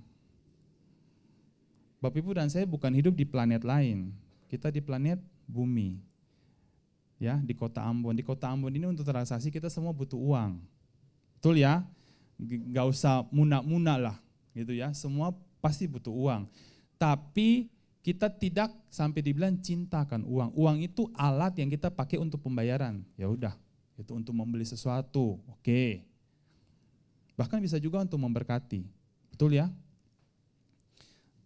Bapak Ibu dan saya bukan hidup di planet lain, kita di planet bumi. Ya, di kota Ambon. Di kota Ambon ini untuk transaksi kita semua butuh uang. Betul ya? Gak usah muna-muna lah, gitu ya. Semua pasti butuh uang. Tapi kita tidak sampai dibilang cinta akan uang. Uang itu alat yang kita pakai untuk pembayaran. Ya udah, itu untuk membeli sesuatu. Oke. Bahkan bisa juga untuk memberkati. Betul ya?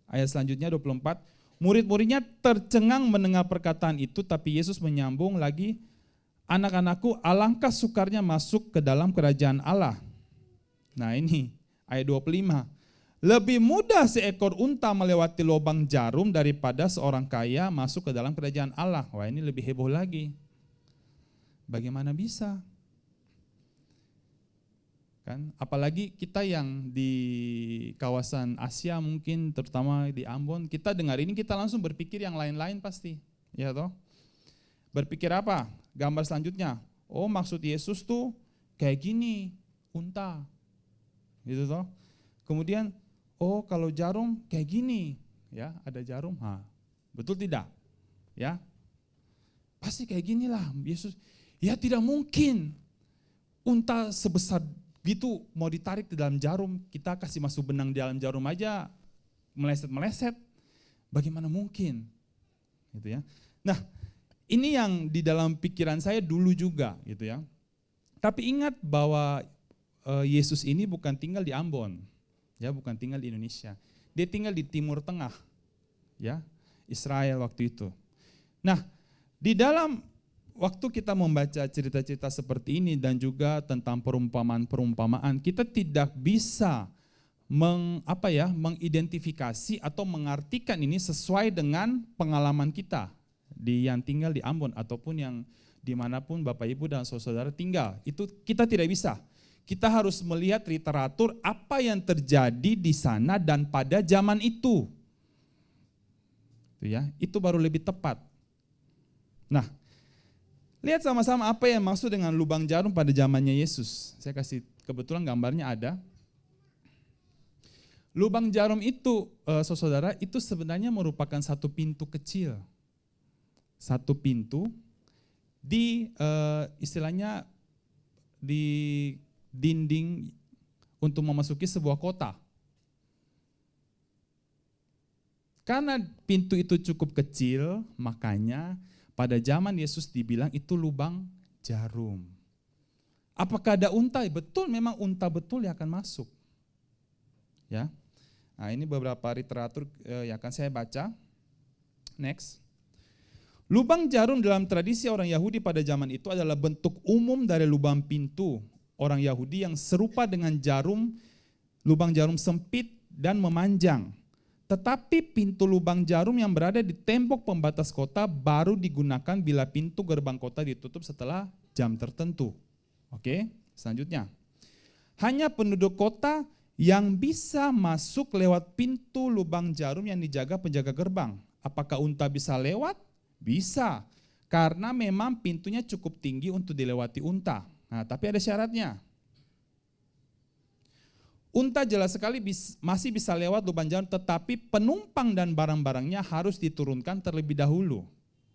Ayat selanjutnya 24. Murid-muridnya tercengang mendengar perkataan itu, tapi Yesus menyambung lagi, anak-anakku, alangkah sukarnya masuk ke dalam kerajaan Allah. Nah ini ayat 25. Lebih mudah seekor unta melewati lubang jarum daripada seorang kaya masuk ke dalam kerajaan Allah. Wah ini lebih heboh lagi. Bagaimana bisa? Kan? Apalagi kita yang di kawasan Asia mungkin, terutama di Ambon, kita dengar ini kita langsung berpikir yang lain-lain pasti, ya toh? Berpikir apa? Gambar selanjutnya, oh maksud Yesus tuh kayak gini, unta, gitu toh. Kemudian, oh kalau jarum kayak gini, ya ada jarum, betul tidak? Ya, pasti kayak ginilah Yesus. Ya tidak mungkin unta sebesar gitu mau ditarik ke dalam jarum, kita kasih masuk benang di dalam jarum aja meleset-meleset, bagaimana mungkin? Gitu ya. Nah, ini yang di dalam pikiran saya dulu juga, gitu ya. Tapi ingat bahwa Yesus ini bukan tinggal di Ambon, ya, bukan tinggal di Indonesia. Dia tinggal di Timur Tengah, ya, Israel waktu itu. Nah, di dalam waktu kita membaca cerita-cerita seperti ini dan juga tentang perumpamaan-perumpamaan, kita tidak bisa mengidentifikasi atau mengartikan ini sesuai dengan pengalaman kita yang tinggal di Ambon ataupun yang dimanapun Bapak Ibu dan saudara tinggal. Itu kita tidak bisa. Kita harus melihat literatur apa yang terjadi di sana dan pada zaman itu. Itu baru lebih tepat. Nah, lihat sama-sama apa yang maksud dengan lubang jarum pada zamannya Yesus. Saya kasih, kebetulan gambarnya ada. Lubang jarum itu, saudara, itu sebenarnya merupakan satu pintu kecil. Satu pintu di istilahnya di dinding untuk memasuki sebuah kota. Karena pintu itu cukup kecil, makanya pada zaman Yesus dibilang itu lubang jarum. Apakah ada unta? Betul, memang unta betul yang akan masuk. Ya. Nah, ini beberapa literatur yang akan saya baca. Next. Lubang jarum dalam tradisi orang Yahudi pada zaman itu adalah bentuk umum dari lubang pintu orang Yahudi yang serupa dengan jarum, lubang jarum sempit dan memanjang. Tetapi pintu lubang jarum yang berada di tembok pembatas kota baru digunakan bila pintu gerbang kota ditutup setelah jam tertentu. Oke, selanjutnya. Hanya penduduk kota yang bisa masuk lewat pintu lubang jarum yang dijaga penjaga gerbang. Apakah unta bisa lewat? Bisa, karena memang pintunya cukup tinggi untuk dilewati unta. Nah, tapi ada syaratnya. Unta jelas sekali masih bisa lewat lubang jarum, tetapi penumpang dan barang-barangnya harus diturunkan terlebih dahulu.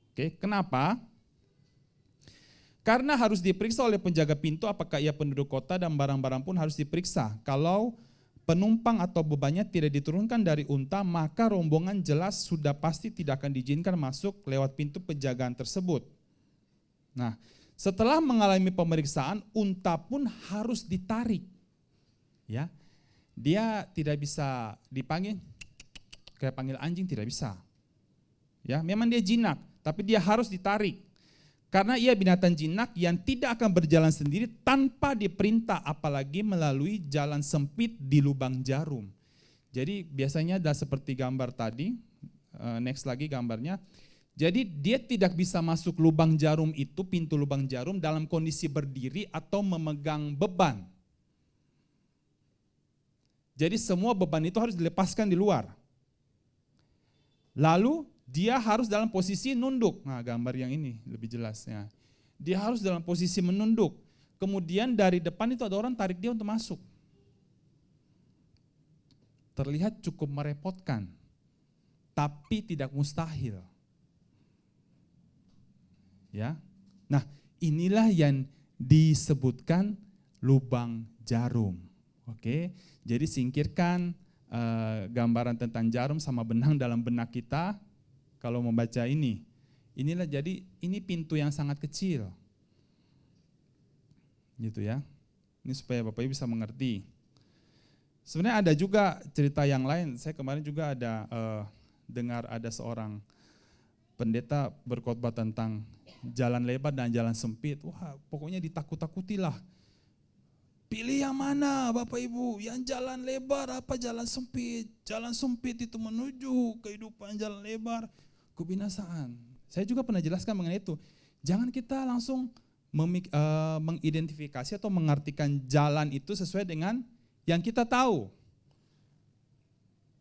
Oke, kenapa? Karena harus diperiksa oleh penjaga pintu apakah ia penduduk kota dan barang-barang pun harus diperiksa. Kalau penumpang atau bebannya tidak diturunkan dari unta, maka rombongan jelas sudah pasti tidak akan diizinkan masuk lewat pintu penjagaan tersebut. Nah, setelah mengalami pemeriksaan, unta pun harus ditarik. Ya, dia tidak bisa dipanggil, kayak panggil anjing tidak bisa. Ya, memang dia jinak, tapi dia harus ditarik. Karena ia binatang jinak yang tidak akan berjalan sendiri tanpa diperintah, apalagi melalui jalan sempit di lubang jarum. Jadi biasanya ada seperti gambar tadi, next lagi gambarnya. Jadi dia tidak bisa masuk lubang jarum itu, pintu lubang jarum dalam kondisi berdiri atau memegang beban. Jadi semua beban itu harus dilepaskan di luar. Lalu dia harus dalam posisi nunduk. Nah, gambar yang ini lebih jelasnya. Dia harus dalam posisi menunduk. Kemudian dari depan itu ada orang tarik dia untuk masuk. Terlihat cukup merepotkan, tapi tidak mustahil. Ya. Nah, inilah yang disebutkan lubang jarum. Oke. Jadi singkirkan gambaran tentang jarum sama benang dalam benak kita. Kalau membaca ini, inilah jadi ini pintu yang sangat kecil, gitu ya. Ini supaya Bapak Ibu bisa mengerti. Sebenarnya ada juga cerita yang lain. Saya kemarin juga ada dengar ada seorang pendeta berkhotbah tentang jalan lebar dan jalan sempit. Wah, pokoknya ditakut-takutilah. Pilih yang mana Bapak Ibu, yang jalan lebar apa jalan sempit? Jalan sempit itu menuju kehidupan, jalan lebar kebinasaan. Saya juga pernah jelaskan mengenai itu. Jangan kita langsung mengidentifikasi atau mengartikan jalan itu sesuai dengan yang kita tahu.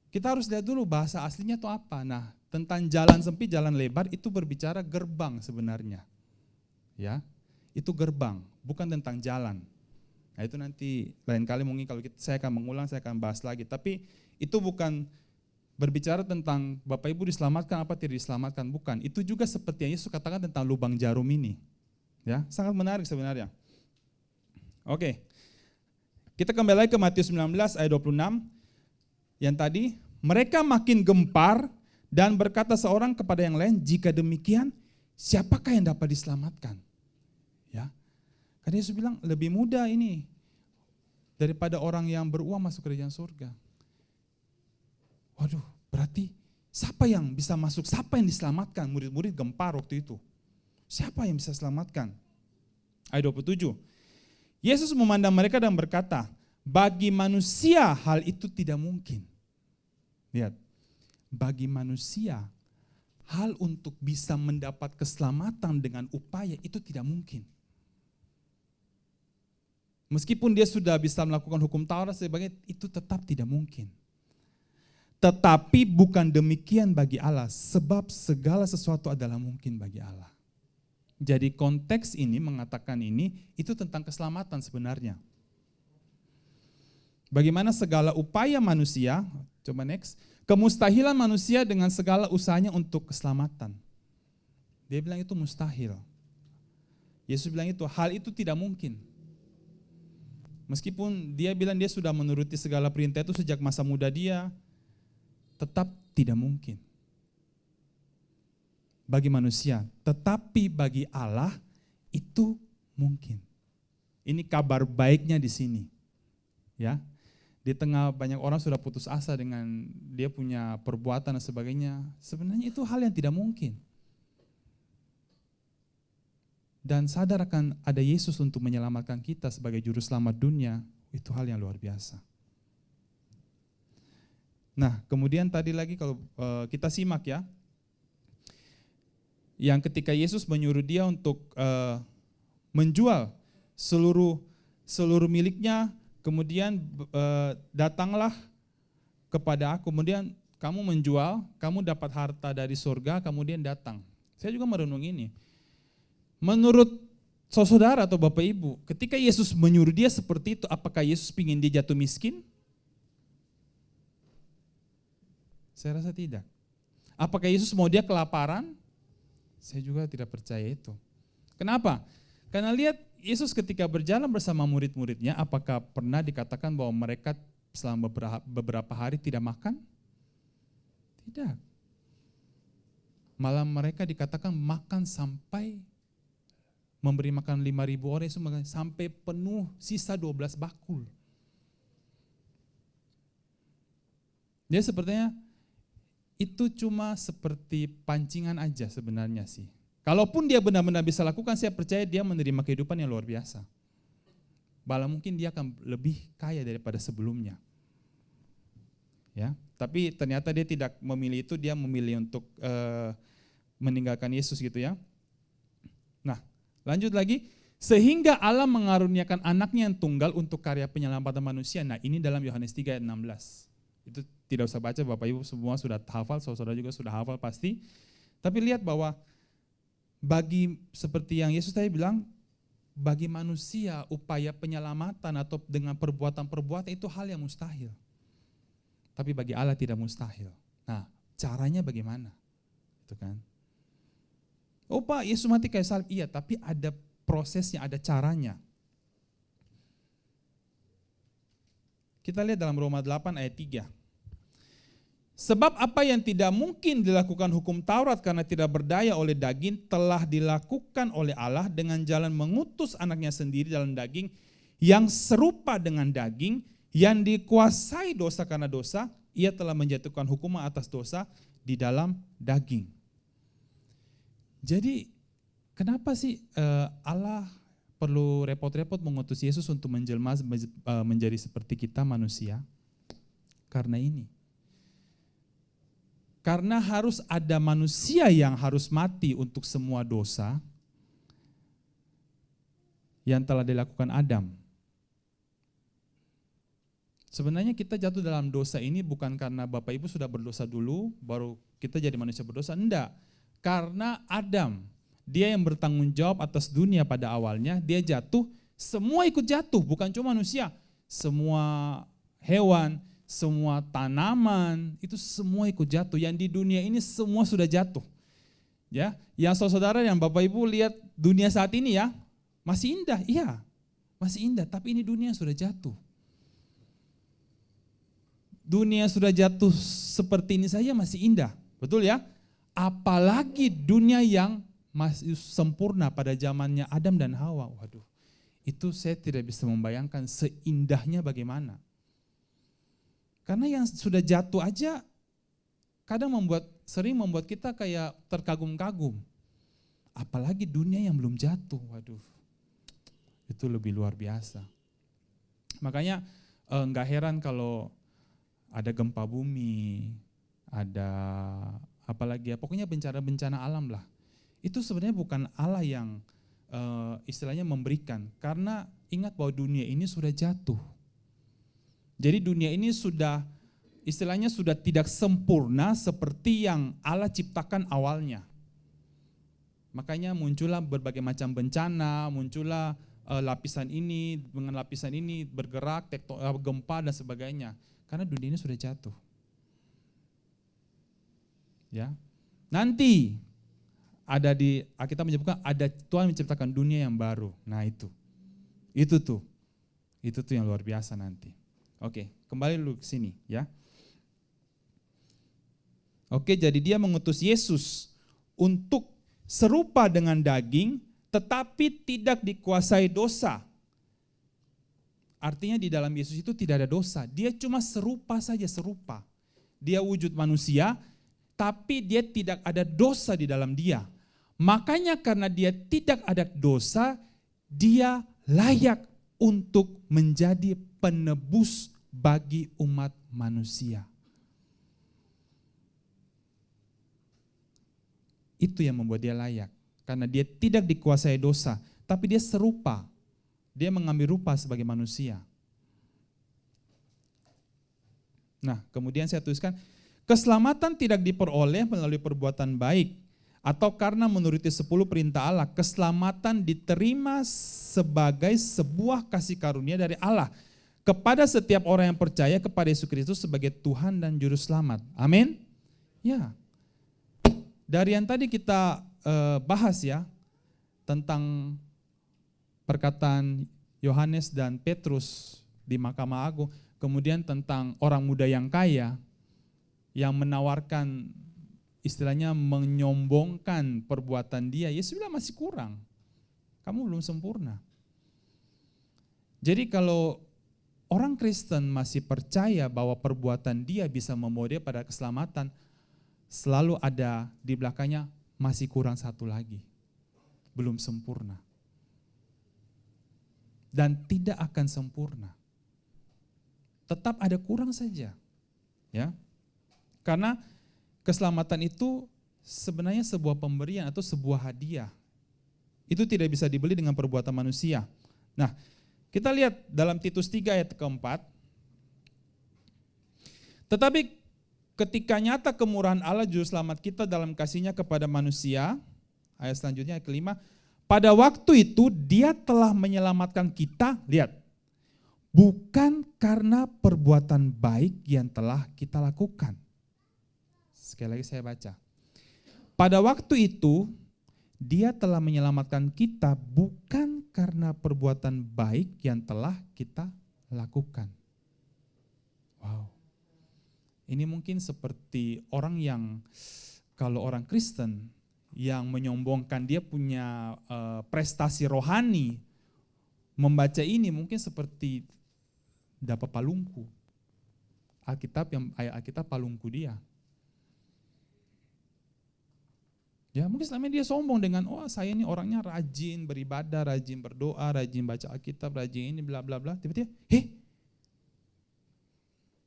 Kita harus lihat dulu bahasa aslinya itu apa. Nah, tentang jalan sempit, jalan lebar itu berbicara gerbang sebenarnya. Ya, itu gerbang, bukan tentang jalan. Nah, itu nanti lain kali mungkin kalau saya akan mengulang, saya akan bahas lagi. Tapi itu bukan berbicara tentang Bapak Ibu diselamatkan apa tidak diselamatkan, bukan. Itu juga seperti yang Yesus katakan tentang lubang jarum ini. Ya, sangat menarik sebenarnya. Oke. Kita kembali lagi ke Matius 19 ayat 26. Yang tadi, mereka makin gempar dan berkata seorang kepada yang lain, jika demikian, siapakah yang dapat diselamatkan? Ya. Karena Yesus bilang lebih mudah ini daripada orang yang beruang masuk kerajaan surga. Waduh, berarti siapa yang bisa masuk? Siapa yang diselamatkan? Murid-murid gempar waktu itu. Siapa yang bisa selamatkan? Ayat 27. Yesus memandang mereka dan berkata, bagi manusia hal itu tidak mungkin. Lihat, bagi manusia hal untuk bisa mendapat keselamatan dengan upaya itu tidak mungkin. Meskipun dia sudah bisa melakukan hukum Taurat sebagainya, itu tetap tidak mungkin. Tetapi bukan demikian bagi Allah, sebab segala sesuatu adalah mungkin bagi Allah. Jadi konteks ini mengatakan ini, itu tentang keselamatan sebenarnya. Bagaimana segala upaya manusia, coba next, kemustahilan manusia dengan segala usahanya untuk keselamatan. Dia bilang itu mustahil. Yesus bilang itu, hal itu tidak mungkin. Meskipun dia bilang dia sudah menuruti segala perintah itu sejak masa muda dia, tetap tidak mungkin. Bagi manusia, tetapi bagi Allah itu mungkin. Ini kabar baiknya di sini. Ya. Di tengah banyak orang sudah putus asa dengan dia punya perbuatan dan sebagainya, sebenarnya itu hal yang tidak mungkin. Dan sadar akan ada Yesus untuk menyelamatkan kita sebagai juru selamat dunia, itu hal yang luar biasa. Nah, kemudian tadi lagi kalau kita simak ya, yang ketika Yesus menyuruh dia untuk menjual seluruh miliknya, kemudian datanglah kepada aku, kemudian kamu menjual, kamu dapat harta dari surga, kemudian datang. Saya juga merenung ini. Menurut saudara atau Bapak Ibu, ketika Yesus menyuruh dia seperti itu, apakah Yesus ingin dia jatuh miskin? Saya rasa tidak. Apakah Yesus mau dia kelaparan? Saya juga tidak percaya itu. Kenapa? Karena lihat Yesus ketika berjalan bersama murid-muridnya, apakah pernah dikatakan bahwa mereka selama beberapa hari tidak makan? Tidak. Malah mereka dikatakan makan sampai memberi makan 5.000 orang, Yesus makan sampai penuh, sisa 12 bakul. Dia sepertinya itu cuma seperti pancingan aja sebenarnya sih. Kalaupun dia benar-benar bisa lakukan, saya percaya dia menerima kehidupan yang luar biasa. Bahkan mungkin dia akan lebih kaya daripada sebelumnya. Ya, tapi ternyata dia tidak memilih itu, dia memilih untuk meninggalkan Yesus gitu ya. Nah, lanjut lagi, sehingga Allah mengaruniakan anaknya yang tunggal untuk karya penyelamatan manusia. Nah, ini dalam Yohanes 3 ayat 16. Itu tidak usah baca, Bapak Ibu semua sudah hafal, saudara juga sudah hafal pasti. Tapi lihat bahwa bagi seperti yang Yesus tadi bilang, bagi manusia upaya penyelamatan atau dengan perbuatan-perbuatan itu hal yang mustahil. Tapi bagi Allah tidak mustahil. Nah, caranya bagaimana? Itu kan. Oh Pak, Yesus mati kayak salib. Iya, tapi ada prosesnya, ada caranya. Kita lihat dalam Roma 8 ayat 3. Sebab apa yang tidak mungkin dilakukan hukum Taurat karena tidak berdaya oleh daging telah dilakukan oleh Allah dengan jalan mengutus anaknya sendiri dalam daging yang serupa dengan daging, yang dikuasai dosa karena dosa, ia telah menjatuhkan hukuman atas dosa di dalam daging. Jadi kenapa sih Allah perlu repot-repot mengutus Yesus untuk menjelma menjadi seperti kita manusia? Karena ini. Karena harus ada manusia yang harus mati untuk semua dosa. yang telah dilakukan Adam. Sebenarnya kita jatuh dalam dosa ini bukan karena Bapak Ibu sudah berdosa dulu, baru kita jadi manusia berdosa. Enggak, karena Adam, dia yang bertanggung jawab atas dunia pada awalnya, dia jatuh, semua ikut jatuh, bukan cuma manusia. Semua hewan, semua tanaman, itu semua ikut jatuh. Yang di dunia ini semua sudah jatuh. Ya, yang saudara yang Bapak Ibu lihat dunia saat ini ya, masih indah, iya, masih indah, tapi ini dunia sudah jatuh. Dunia sudah jatuh seperti ini saja masih indah, betul ya? Apalagi dunia yang masih sempurna pada zamannya Adam dan Hawa. Waduh, itu saya tidak bisa membayangkan seindahnya bagaimana. Karena yang sudah jatuh aja kadang sering membuat kita kayak terkagum-kagum. Apalagi dunia yang belum jatuh, waduh, itu lebih luar biasa. Makanya enggak heran kalau ada gempa bumi, ada apalagi ya, pokoknya bencana-bencana alam lah. Itu sebenarnya bukan Allah yang istilahnya memberikan, karena ingat bahwa dunia ini sudah jatuh. Jadi dunia ini sudah istilahnya sudah tidak sempurna seperti yang Allah ciptakan awalnya. Makanya muncullah berbagai macam bencana, muncullah lapisan ini dengan lapisan ini bergerak, gempa dan sebagainya. Karena dunia ini sudah jatuh. Ya. Nanti ada di Alkitab menyebutkan ada Tuhan menciptakan dunia yang baru. Nah, itu. Itu tuh yang luar biasa nanti. Oke, kembali dulu ke sini ya. Oke, jadi dia mengutus Yesus untuk serupa dengan daging tetapi tidak dikuasai dosa. Artinya di dalam Yesus itu tidak ada dosa, dia cuma serupa saja, serupa. Dia wujud manusia, tapi dia tidak ada dosa di dalam dia. Makanya karena dia tidak ada dosa, dia layak untuk menjadi penebus bagi umat manusia. Itu yang membuat dia layak, karena dia tidak dikuasai dosa, tapi dia serupa. Dia mengambil rupa sebagai manusia. Nah, kemudian saya tuliskan, keselamatan tidak diperoleh melalui perbuatan baik, atau karena menuruti 10 perintah Allah. Keselamatan diterima sebagai sebuah kasih karunia dari Allah kepada setiap orang yang percaya kepada Yesus Kristus sebagai Tuhan dan Juru Selamat. Amin? Ya. Dari yang tadi kita bahas ya, tentang perkataan Yohanes dan Petrus di Mahkamah Agung, kemudian tentang orang muda yang kaya yang menawarkan, istilahnya menyombongkan perbuatan dia. Yesus bilang masih kurang, kamu belum sempurna. Jadi kalau orang Kristen masih percaya bahwa perbuatan dia bisa membawa dia pada keselamatan, selalu ada di belakangnya masih kurang satu lagi, belum sempurna. Dan tidak akan sempurna. Tetap ada kurang saja. Ya. Karena keselamatan itu sebenarnya sebuah pemberian atau sebuah hadiah. Itu tidak bisa dibeli dengan perbuatan manusia. Nah, kita lihat dalam Titus 3 ayat keempat. Tetapi ketika nyata kemurahan Allah Juru Selamat kita dalam kasih-Nya kepada manusia, ayat selanjutnya ayat kelima, pada waktu itu dia telah menyelamatkan kita, lihat, bukan karena perbuatan baik yang telah kita lakukan. Sekali lagi saya baca. Pada waktu itu dia telah menyelamatkan kita bukan karena perbuatan baik yang telah kita lakukan. Wow. Ini mungkin seperti orang yang, kalau orang Kristen yang menyombongkan dia punya prestasi rohani, membaca ini mungkin seperti dapat palungku. Ayat Alkitab palungku dia. Ya mungkin selama dia sombong dengan, oh saya ini orangnya rajin beribadah, rajin berdoa, rajin baca Alkitab, rajin ini bla bla bla. Tiba-tiba,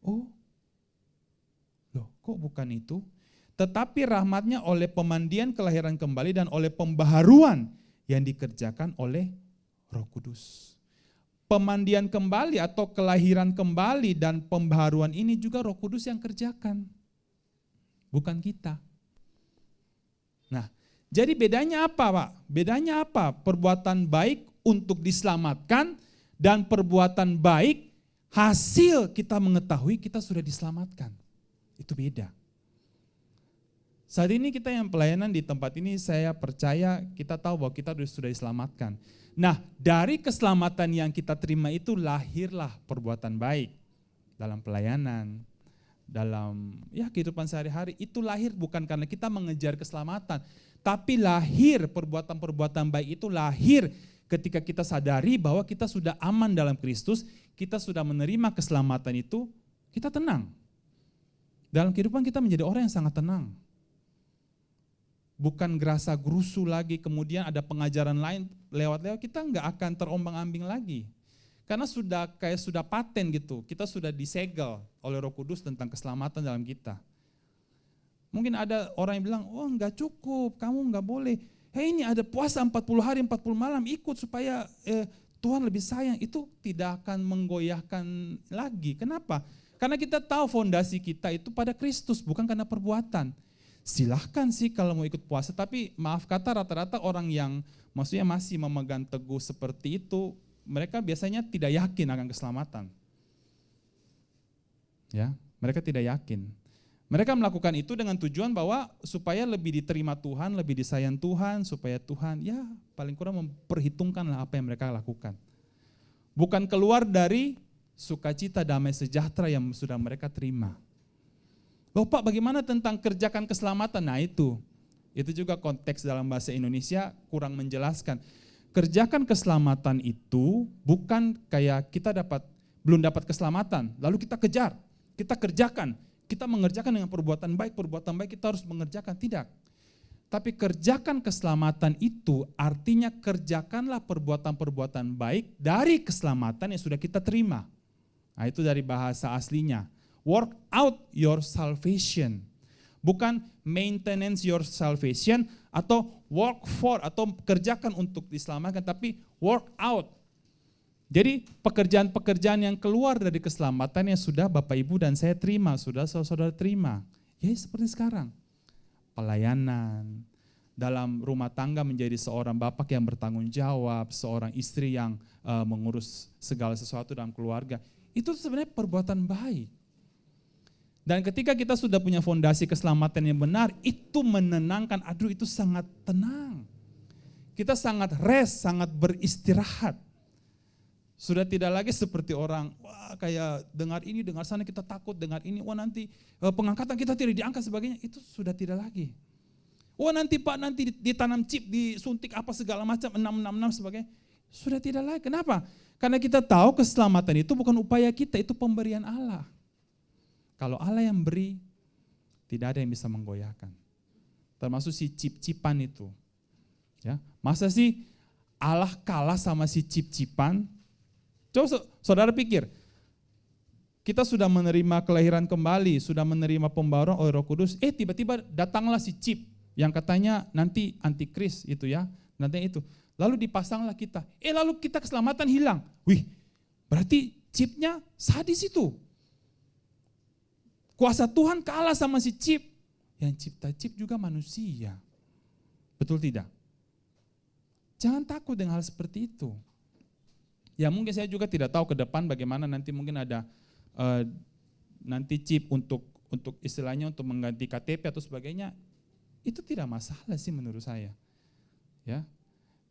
oh, loh kok bukan itu? Tetapi rahmatnya oleh pemandian kelahiran kembali dan oleh pembaharuan yang dikerjakan oleh Roh Kudus. Pemandian kembali atau kelahiran kembali dan pembaharuan ini juga Roh Kudus yang kerjakan, bukan kita. Nah, jadi bedanya apa, Pak? Bedanya apa? Perbuatan baik untuk diselamatkan dan perbuatan baik hasil kita mengetahui kita sudah diselamatkan. Itu beda. Saat ini kita yang pelayanan di tempat ini, saya percaya kita tahu bahwa kita sudah diselamatkan. Nah, dari keselamatan yang kita terima itu lahirlah perbuatan baik dalam pelayanan, dalam kehidupan sehari-hari. Itu lahir bukan karena kita mengejar keselamatan, tapi lahir perbuatan-perbuatan baik itu lahir ketika kita sadari bahwa kita sudah aman dalam Kristus, kita sudah menerima keselamatan itu, kita tenang. Dalam kehidupan kita menjadi orang yang sangat tenang. Bukan gerasa gerusu lagi, kemudian ada pengajaran lain lewat-lewat, kita nggak akan terombang-ambing lagi. Karena sudah paten gitu, kita sudah disegel oleh Roh Kudus tentang keselamatan dalam kita. Mungkin ada orang yang bilang, oh nggak cukup, kamu nggak boleh. Ini ada puasa 40 hari 40 malam, ikut supaya Tuhan lebih sayang. Itu tidak akan menggoyahkan lagi. Kenapa? Karena kita tahu fondasi kita itu pada Kristus, bukan karena perbuatan. Silahkan sih kalau mau ikut puasa, tapi maaf kata rata-rata orang yang maksudnya masih memegang teguh seperti itu, mereka biasanya tidak yakin akan keselamatan. Ya, mereka tidak yakin. Mereka melakukan itu dengan tujuan bahwa supaya lebih diterima Tuhan, lebih disayang Tuhan, supaya Tuhan paling kurang memperhitungkanlah apa yang mereka lakukan. Bukan keluar dari sukacita damai sejahtera yang sudah mereka terima. Loh Pak, bagaimana tentang kerjakan keselamatan? Nah itu juga konteks dalam bahasa Indonesia kurang menjelaskan. Kerjakan keselamatan itu bukan kayak kita belum dapat keselamatan, lalu kita kejar, kita kerjakan, kita mengerjakan dengan perbuatan baik kita harus mengerjakan, tidak. Tapi kerjakan keselamatan itu artinya kerjakanlah perbuatan-perbuatan baik dari keselamatan yang sudah kita terima. Nah itu dari bahasa aslinya. Work out your salvation. Bukan maintenance your salvation atau work for atau kerjakan untuk diselamatkan, tapi work out. Jadi pekerjaan-pekerjaan yang keluar dari keselamatan yang sudah Bapak Ibu dan saya terima, sudah saudara terima. Ya seperti sekarang. Pelayanan, dalam rumah tangga menjadi seorang bapak yang bertanggung jawab, seorang istri yang mengurus segala sesuatu dalam keluarga. Itu sebenarnya perbuatan baik. Dan ketika kita sudah punya fondasi keselamatan yang benar, itu menenangkan, itu sangat tenang. Kita sangat rest, sangat beristirahat. Sudah tidak lagi seperti orang, kayak dengar ini, dengar sana kita takut, dengar ini, nanti pengangkatan kita tidak diangkat sebagainya, itu sudah tidak lagi. Nanti Pak, nanti ditanam chip, disuntik apa segala macam, 666 sebagainya. Sudah tidak lagi, kenapa? Karena kita tahu keselamatan itu bukan upaya kita, itu pemberian Allah. Kalau Allah yang beri, tidak ada yang bisa menggoyahkan. Termasuk si cip-cipan itu. Ya, masa sih Allah kalah sama si cip-cipan? Coba saudara pikir, kita sudah menerima kelahiran kembali, sudah menerima pembaruan oleh Roh Kudus, tiba-tiba datanglah si cip yang katanya nanti antikris itu ya, nanti itu. Lalu dipasanglah kita, lalu kita keselamatan hilang. Wih, berarti chipnya sadis itu. Kuasa Tuhan kalah sama si chip. Yang cipta chip juga manusia. Betul tidak? Jangan takut dengan hal seperti itu. Ya mungkin saya juga tidak tahu ke depan bagaimana nanti mungkin ada nanti chip untuk istilahnya untuk mengganti KTP atau sebagainya. Itu tidak masalah sih menurut saya. Ya.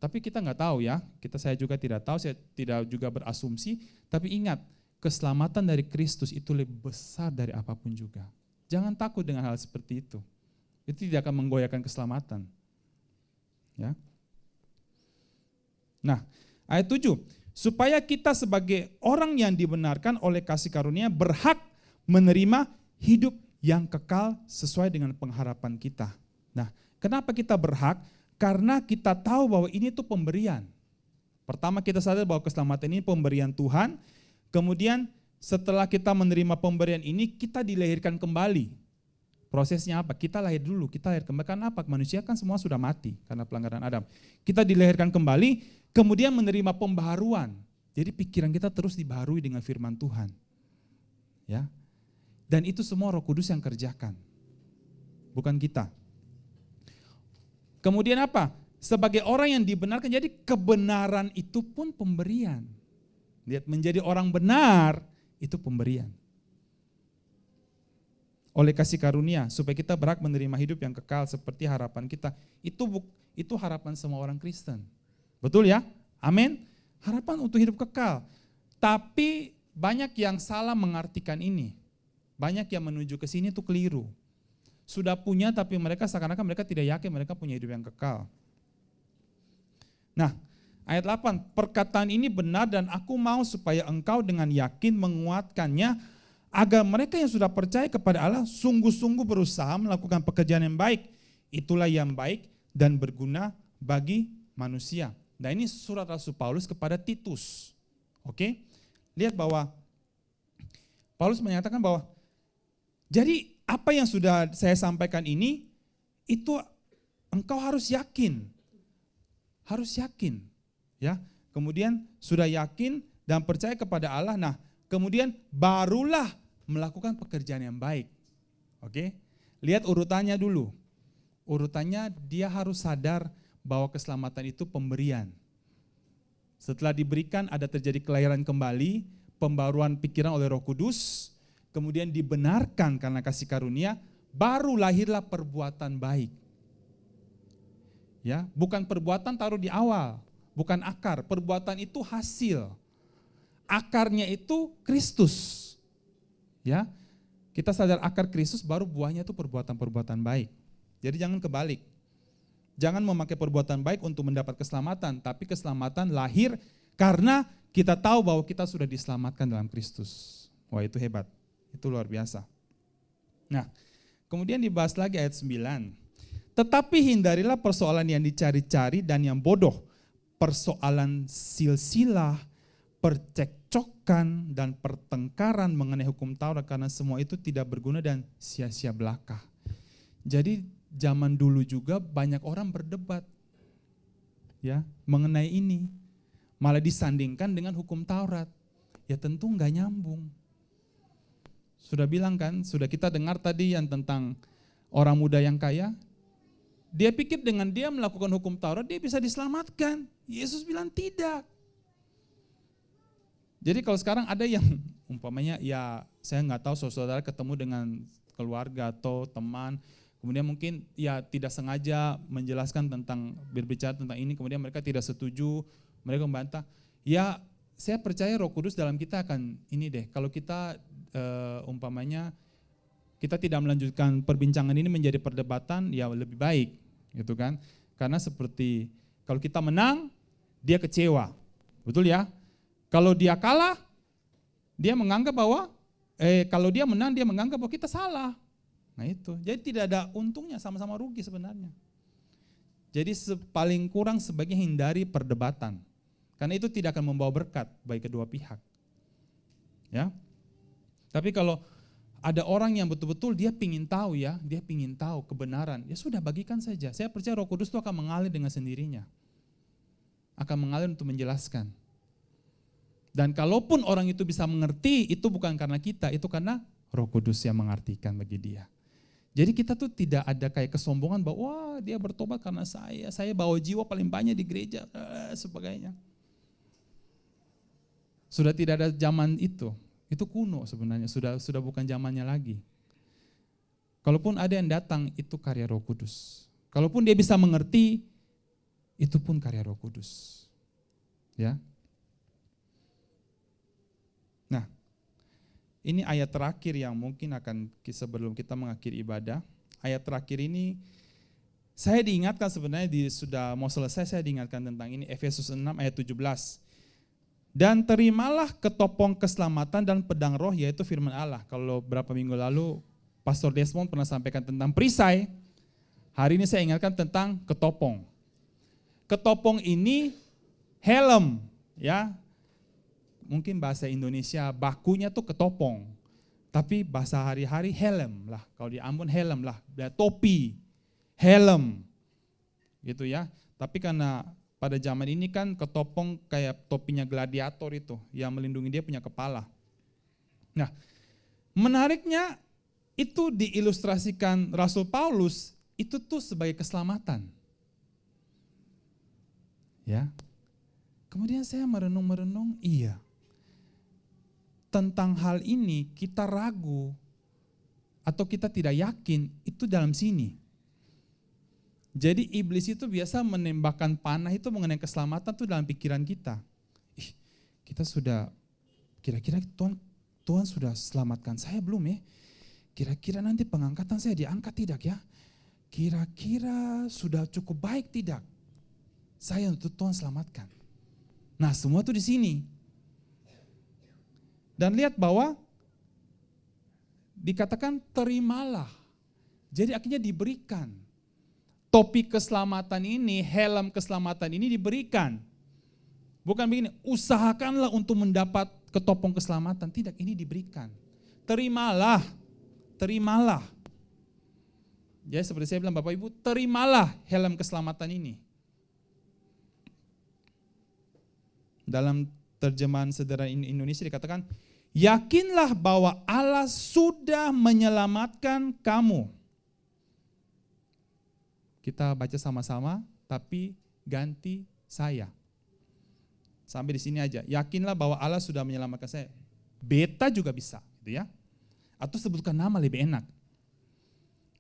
Tapi kita nggak tahu ya. Saya juga tidak tahu, saya tidak juga berasumsi. Tapi ingat, keselamatan dari Kristus itu lebih besar dari apapun juga. Jangan takut dengan hal seperti itu. Itu tidak akan menggoyahkan keselamatan. Ya. Nah, ayat 7. Supaya kita sebagai orang yang dibenarkan oleh kasih karunia berhak menerima hidup yang kekal sesuai dengan pengharapan kita. Nah, kenapa kita berhak? Karena kita tahu bahwa ini tuh pemberian. Pertama kita sadar bahwa keselamatan ini pemberian Tuhan. Kemudian setelah kita menerima pemberian ini, kita dilahirkan kembali. Prosesnya apa? Kita lahir dulu, kita lahir kembali. Karena apa? Manusia kan semua sudah mati karena pelanggaran Adam. Kita dilahirkan kembali, kemudian menerima pembaharuan. Jadi pikiran kita terus dibaharui dengan firman Tuhan. Ya. Dan itu semua Roh Kudus yang kerjakan. Bukan kita. Kemudian apa? Sebagai orang yang dibenarkan, jadi kebenaran itu pun pemberian. Lihat, menjadi orang benar itu pemberian. Oleh kasih karunia, supaya kita berhak menerima hidup yang kekal seperti harapan kita. Itu harapan semua orang Kristen. Betul ya? Amin. Harapan untuk hidup kekal. Tapi banyak yang salah mengartikan ini. Banyak yang menuju ke sini itu keliru. Sudah punya tapi mereka seakan-akan mereka tidak yakin mereka punya hidup yang kekal. Nah, ayat 8, perkataan ini benar dan aku mau supaya engkau dengan yakin menguatkannya agar mereka yang sudah percaya kepada Allah sungguh-sungguh berusaha melakukan pekerjaan yang baik. Itulah yang baik dan berguna bagi manusia. Nah, ini surat Rasul Paulus kepada Titus. Oke? Lihat bahwa Paulus menyatakan bahwa jadi apa yang sudah saya sampaikan ini itu engkau harus yakin. Harus yakin, ya. Kemudian sudah yakin dan percaya kepada Allah. Nah, kemudian barulah melakukan pekerjaan yang baik. Oke? Lihat urutannya dulu. Urutannya dia harus sadar bahwa keselamatan itu pemberian. Setelah diberikan ada terjadi kelahiran kembali, pembaruan pikiran oleh Roh Kudus, kemudian dibenarkan karena kasih karunia, baru lahirlah perbuatan baik. Ya, bukan perbuatan taruh di awal, bukan akar. Perbuatan itu hasil. Akarnya itu Kristus. Ya, kita sadar akar Kristus, baru buahnya itu perbuatan-perbuatan baik. Jadi jangan kebalik. Jangan memakai perbuatan baik untuk mendapat keselamatan, tapi keselamatan lahir karena kita tahu bahwa kita sudah diselamatkan dalam Kristus. Wah, itu hebat. Itu luar biasa. Nah, kemudian dibahas lagi ayat 9. Tetapi hindarilah persoalan yang dicari-cari dan yang bodoh. Persoalan silsilah, percekcokan, dan pertengkaran mengenai hukum Taurat, karena semua itu tidak berguna dan sia-sia belaka. Jadi zaman dulu juga banyak orang berdebat ya mengenai ini. Malah disandingkan dengan hukum Taurat. Ya tentu enggak nyambung. Sudah bilang kan, sudah kita dengar tadi yang tentang orang muda yang kaya. Dia pikir dengan dia melakukan hukum Taurat dia bisa diselamatkan. Yesus bilang tidak. Jadi kalau sekarang ada yang umpamanya ya saya nggak tahu saudara ketemu dengan keluarga atau teman, kemudian mungkin ya tidak sengaja menjelaskan tentang berbicara tentang ini, kemudian mereka tidak setuju, mereka membantah. Ya saya percaya Roh Kudus dalam kita akan ini deh. Kalau kita umpamanya kita tidak melanjutkan perbincangan ini menjadi perdebatan, ya lebih baik, gitu kan? Karena seperti kalau kita menang, dia kecewa, betul ya? Kalau dia kalah, dia menganggap bahwa kalau dia menang, dia menganggap bahwa kita salah. Nah itu, jadi tidak ada untungnya, sama-sama rugi sebenarnya. Jadi paling kurang sebaiknya hindari perdebatan, karena itu tidak akan membawa berkat bagi kedua pihak. Ya, tapi kalau ada orang yang betul-betul dia pingin tahu ya, dia pingin tahu kebenaran, ya sudah bagikan saja. Saya percaya Roh Kudus itu akan mengalir dengan sendirinya. Akan mengalir untuk menjelaskan. Dan kalaupun orang itu bisa mengerti, itu bukan karena kita, itu karena Roh Kudus yang mengartikan bagi dia. Jadi kita tuh tidak ada kayak kesombongan bahwa wah dia bertobat karena saya bawa jiwa paling banyak di gereja, sebagainya. Sudah tidak ada zaman itu kuno sebenarnya, sudah bukan zamannya lagi. Kalaupun ada yang datang, itu karya Roh Kudus. Kalaupun dia bisa mengerti, itu pun karya Roh Kudus. Ya. Nah, ini ayat terakhir yang mungkin akan sebelum kita mengakhiri ibadah. Ayat terakhir ini saya diingatkan sebenarnya sudah mau selesai, saya diingatkan tentang ini, Efesus 6 ayat 17. Dan terimalah ketopong keselamatan dan pedang roh, yaitu firman Allah. Kalau beberapa minggu lalu Pastor Desmond pernah sampaikan tentang perisai, hari ini saya ingatkan tentang ketopong. Ketopong ini helm, ya. Mungkin bahasa Indonesia bakunya tuh ketopong. Tapi bahasa hari-hari helm lah. Kalau di Ambon helm lah, topi, helm. Gitu ya. Tapi karena pada zaman ini kan ketopong kayak topinya gladiator itu yang melindungi dia punya kepala. Nah, menariknya itu diilustrasikan Rasul Paulus itu tuh sebagai keselamatan. Ya. Kemudian saya merenung-merenung, iya. Tentang hal ini kita ragu atau kita tidak yakin itu dalam sini. Jadi iblis itu biasa menembakkan panah itu mengenai keselamatan itu dalam pikiran kita. Kita sudah, kira-kira Tuhan sudah selamatkan saya belum ya? Kira-kira nanti pengangkatan saya diangkat tidak ya? Kira-kira sudah cukup baik tidak? Saya untuk Tuhan selamatkan. Nah semua itu di sini. Dan lihat bahwa dikatakan terimalah. Jadi akhirnya diberikan. Topi keselamatan ini, helm keselamatan ini diberikan. Bukan begini, usahakanlah untuk mendapat ketopong keselamatan. Tidak, ini diberikan. Terimalah, terimalah. Jadi seperti saya bilang Bapak Ibu, terimalah helm keselamatan ini. Dalam terjemahan sederhana Indonesia dikatakan, yakinlah bahwa Allah sudah menyelamatkan kamu. Kita baca sama-sama, tapi ganti saya. Sampai di sini aja. Yakinlah bahwa Allah sudah menyelamatkan saya. Beta juga bisa, gitu ya. Atau sebutkan nama lebih enak.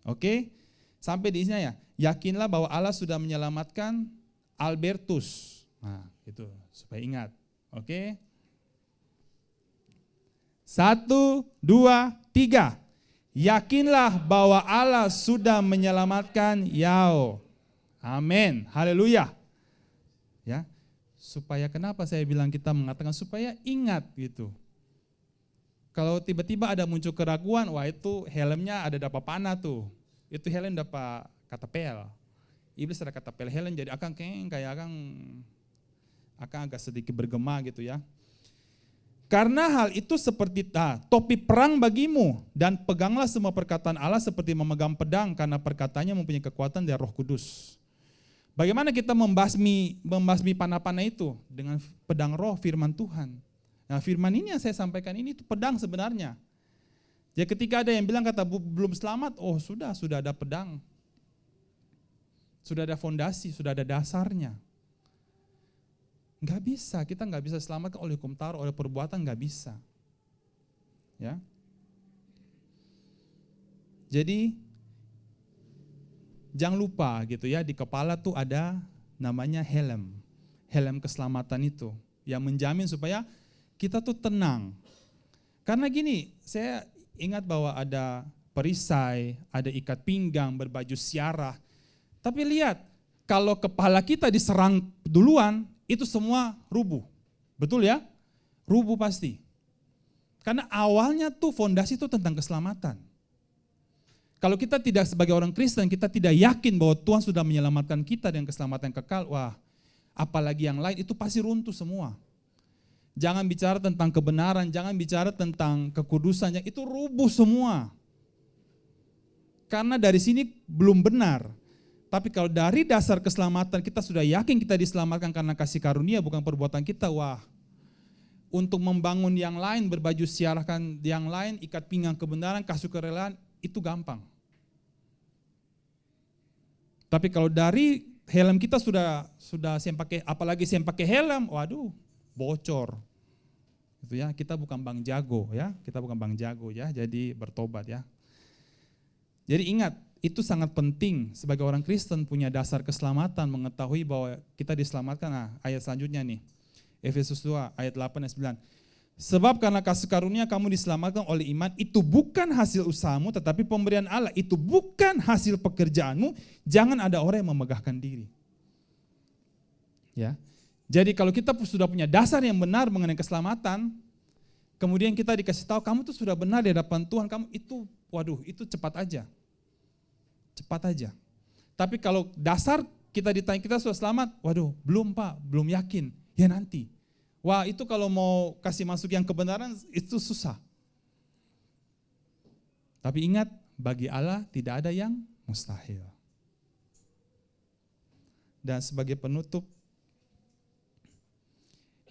Oke? Sampai di sini ya. Yakinlah bahwa Allah sudah menyelamatkan Albertus. Nah, itu supaya ingat. Oke? 1, 2, 3. Yakinlah bahwa Allah sudah menyelamatkan Yao. Amin. Haleluya. Ya. Supaya kenapa saya bilang kita mengatakan supaya ingat gitu. Kalau tiba-tiba ada muncul keraguan, wah itu helmnya ada dapat panah tuh. Itu helm dapat katapel. Iblis ada katapel helm jadi akan kayak akan agak sedikit bergema gitu ya. Karena hal itu seperti topi perang bagimu dan peganglah semua perkataan Allah seperti memegang pedang karena perkataannya mempunyai kekuatan dari Roh Kudus. Bagaimana kita membasmi panah-panah itu dengan pedang roh firman Tuhan. Nah firman ini yang saya sampaikan ini itu pedang sebenarnya. Jadi ketika ada yang bilang kata belum selamat, oh sudah ada pedang. Sudah ada fondasi, sudah ada dasarnya. Enggak bisa, kita enggak bisa selamatkan oleh hukum Taurat, oleh perbuatan enggak bisa. Ya. Jadi jangan lupa gitu ya, di kepala tuh ada namanya helm. Helm keselamatan itu yang menjamin supaya kita tuh tenang. Karena gini, saya ingat bahwa ada perisai, ada ikat pinggang, berbaju siarah. Tapi lihat, kalau kepala kita diserang duluan, itu semua rubuh. Betul ya? Rubuh pasti. Karena awalnya tuh fondasi itu tentang keselamatan. Kalau kita tidak sebagai orang Kristen, kita tidak yakin bahwa Tuhan sudah menyelamatkan kita dengan keselamatan kekal, wah apalagi yang lain itu pasti runtuh semua. Jangan bicara tentang kebenaran, jangan bicara tentang kekudusan, itu rubuh semua. Karena dari sini belum benar. Tapi kalau dari dasar keselamatan kita sudah yakin kita diselamatkan karena kasih karunia bukan perbuatan kita, wah untuk membangun yang lain, berbaju siarahkan yang lain, ikat pinggang kebenaran, kasih kerelaan, itu gampang. Tapi kalau dari helm kita sudah saya pakai, apalagi saya pakai helm, waduh bocor. Itu ya, kita bukan Bang Jago ya, jadi bertobat ya. Jadi ingat, itu sangat penting sebagai orang Kristen punya dasar keselamatan, mengetahui bahwa kita diselamatkan. Nah, ayat selanjutnya nih, Efesus 2 ayat 8 dan 9. Sebab karena kasih karunia kamu diselamatkan oleh iman, itu bukan hasil usahamu tetapi pemberian Allah, itu bukan hasil pekerjaanmu, jangan ada orang yang memegahkan diri. Ya. Jadi kalau kita sudah punya dasar yang benar mengenai keselamatan, kemudian kita dikasih tahu kamu tuh sudah benar di hadapan Tuhan, kamu itu waduh, itu cepat aja. Cepat aja. Tapi kalau dasar kita ditanya kita sudah selamat, waduh belum Pak, belum yakin, ya nanti. Wah itu kalau mau kasih masuk yang kebenaran itu susah. Tapi ingat, bagi Allah tidak ada yang mustahil. Dan sebagai penutup,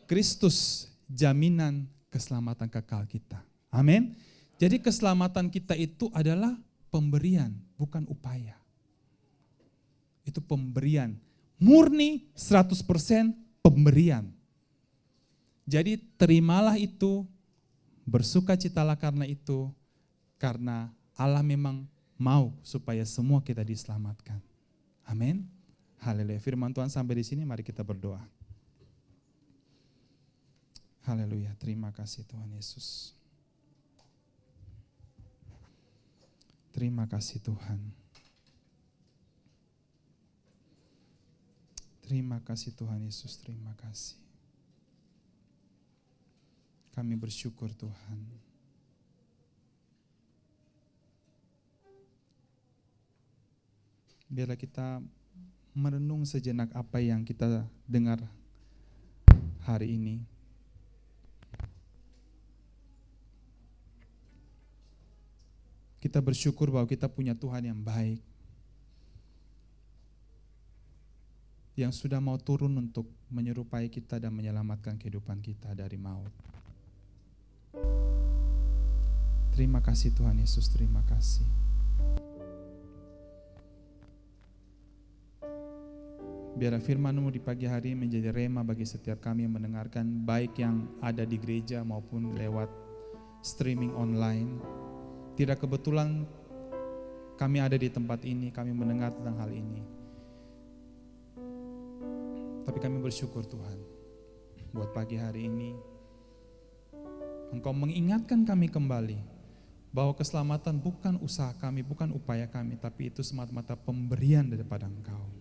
Kristus jaminan keselamatan kekal kita. Amin. Jadi keselamatan kita itu adalah pemberian, bukan upaya. Itu pemberian, murni 100% pemberian. Jadi terimalah itu, bersukacitalah karena itu, karena Allah memang mau supaya semua kita diselamatkan. Amin. Haleluya. Firman Tuhan sampai di sini, mari kita berdoa. Haleluya. Terima kasih Tuhan Yesus. Terima kasih Tuhan. Terima kasih Tuhan Yesus, terima kasih. Kami bersyukur Tuhan. Biarlah kita merenung sejenak apa yang kita dengar hari ini. Kita bersyukur bahwa kita punya Tuhan yang baik, yang sudah mau turun untuk menyerupai kita dan menyelamatkan kehidupan kita dari maut. Terima kasih Tuhan Yesus, terima kasih. Biarlah firman-Mu di pagi hari menjadi rema bagi setiap kami yang mendengarkan, baik yang ada di gereja maupun lewat streaming online. Tidak kebetulan kami ada di tempat ini, kami mendengar tentang hal ini. Tapi kami bersyukur Tuhan, buat pagi hari ini, Engkau mengingatkan kami kembali, bahwa keselamatan bukan usaha kami, bukan upaya kami, tapi itu semata-mata pemberian daripada Engkau.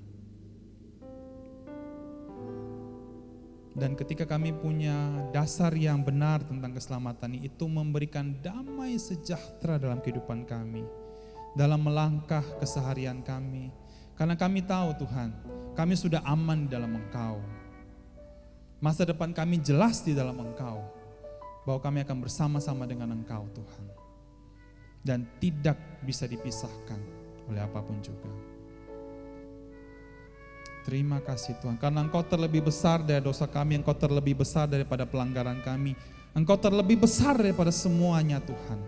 Dan ketika kami punya dasar yang benar tentang keselamatan ini, itu memberikan damai sejahtera dalam kehidupan kami, dalam melangkah keseharian kami. Karena kami tahu Tuhan, kami sudah aman di dalam Engkau. Masa depan kami jelas di dalam Engkau, bahwa kami akan bersama-sama dengan Engkau Tuhan. Dan tidak bisa dipisahkan oleh apapun juga. Terima kasih Tuhan, karena Engkau terlebih besar dari dosa kami, Engkau terlebih besar daripada pelanggaran kami, Engkau terlebih besar daripada semuanya Tuhan.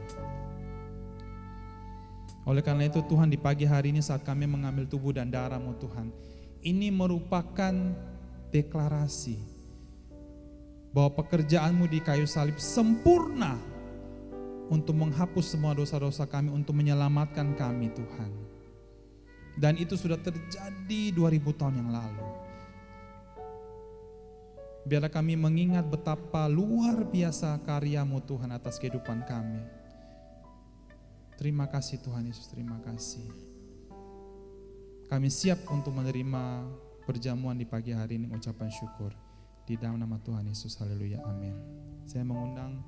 Oleh karena itu Tuhan, di pagi hari ini saat kami mengambil tubuh dan darah-Mu Tuhan, ini merupakan deklarasi bahwa pekerjaan-Mu di kayu salib sempurna untuk menghapus semua dosa-dosa kami, untuk menyelamatkan kami Tuhan. Dan itu sudah terjadi 2000 tahun yang lalu. Biarlah kami mengingat betapa luar biasa karya-Mu Tuhan atas kehidupan kami. Terima kasih Tuhan Yesus, terima kasih. Kami siap untuk menerima perjamuan di pagi hari ini, ucapan syukur. Di dalam nama Tuhan Yesus, haleluya, amin. Saya mengundang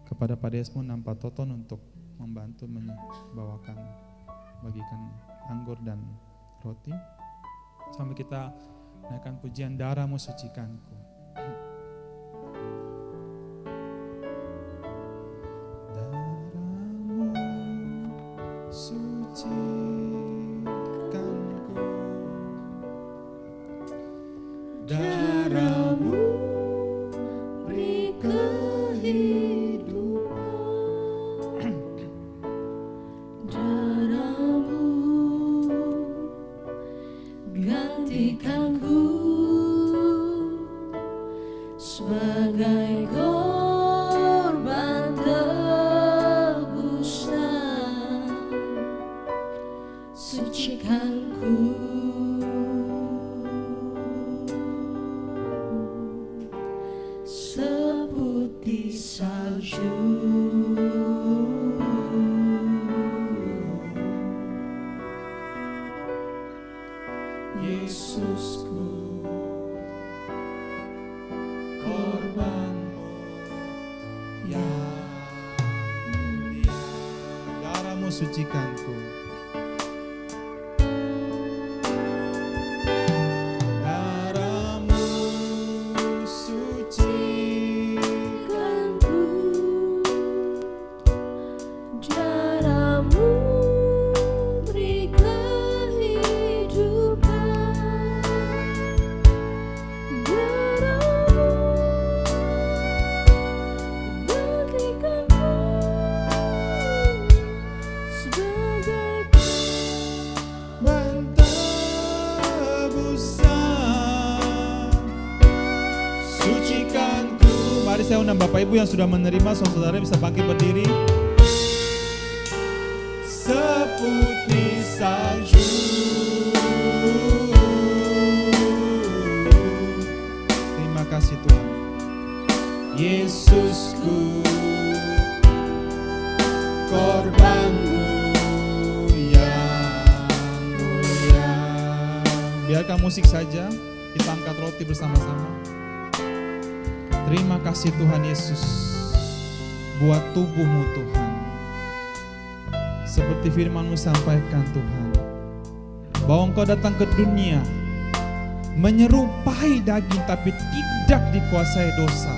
kepada Pak Desmond dan Pak Toton untuk membantu membawakan, bagikan anggur dan roti. Sambil kita naikkan pujian darah-Mu sucikanku. Darah-Mu sucikanku. Darah-Mu beri kehidupan. Darah-Mu gantikanku sebagai korban tebusan, sucikanku seputih salju. Yesusku, korban-Mu yang mulia. Darah-Mu sucikanku. Darah-Mu sucikanku. Darah-Mu Mari saya undang Bapak Ibu yang sudah menerima, saudara bisa bangkit berdiri. Seputih salju, terima kasih Tuhan. Yesusku, korbanmu yang mulia. Biarkan musik saja, kita angkat roti bersama-sama. Terima kasih Tuhan Yesus, buat tubuhmu Tuhan. Seperti firman-Mu sampaikan Tuhan, bahwa Engkau datang ke dunia menyerupai daging tapi tidak dikuasai dosa.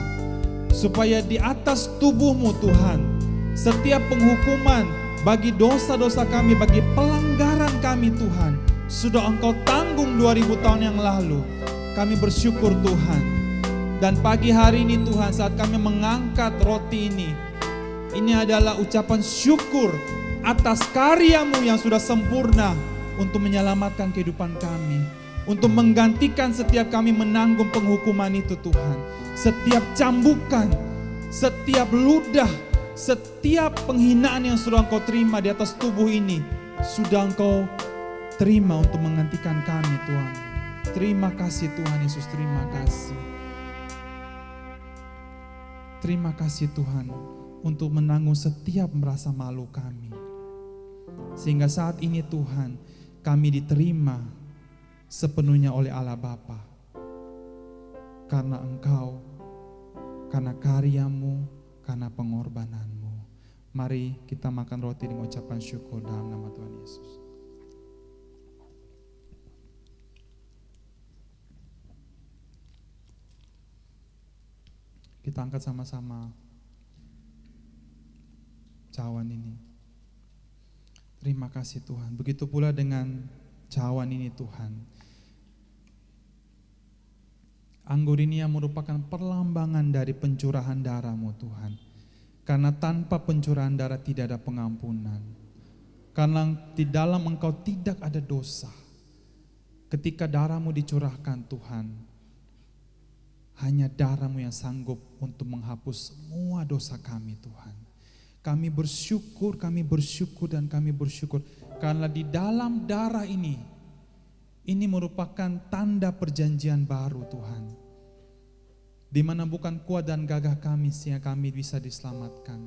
Supaya di atas tubuh-Mu Tuhan, setiap penghukuman bagi dosa-dosa kami, bagi pelanggaran kami Tuhan, sudah Engkau tanggung 2000 tahun yang lalu. Kami bersyukur Tuhan. Dan pagi hari ini Tuhan, saat kami mengangkat roti ini adalah ucapan syukur atas karya-Mu yang sudah sempurna untuk menyelamatkan kehidupan kami, untuk menggantikan setiap kami menanggung penghukuman itu Tuhan. Setiap cambukan, setiap ludah, setiap penghinaan yang sudah Engkau terima di atas tubuh ini, sudah Engkau terima untuk menggantikan kami Tuhan. Terima kasih Tuhan Yesus, terima kasih. Terima kasih Tuhan untuk menanggung setiap merasa malu kami. Sehingga saat ini Tuhan, kami diterima sepenuhnya oleh Allah Bapa. Karena Engkau, karena karya-Mu, karena pengorbanan-Mu. Mari kita makan roti dengan ucapan syukur dalam nama Tuhan Yesus. Kita angkat sama-sama cawan ini. Terima kasih Tuhan. Begitu pula dengan cawan ini Tuhan. Anggur ini yang merupakan perlambangan dari pencurahan darah-Mu Tuhan. Karena tanpa pencurahan darah tidak ada pengampunan. Karena di dalam Engkau tidak ada dosa. Ketika darah-Mu dicurahkan Tuhan, hanya darah-Mu yang sanggup untuk menghapus semua dosa kami Tuhan. Kami bersyukur dan kami bersyukur. Karena di dalam darah ini merupakan tanda perjanjian baru Tuhan. Di mana bukan kuat dan gagah kami sehingga kami bisa diselamatkan.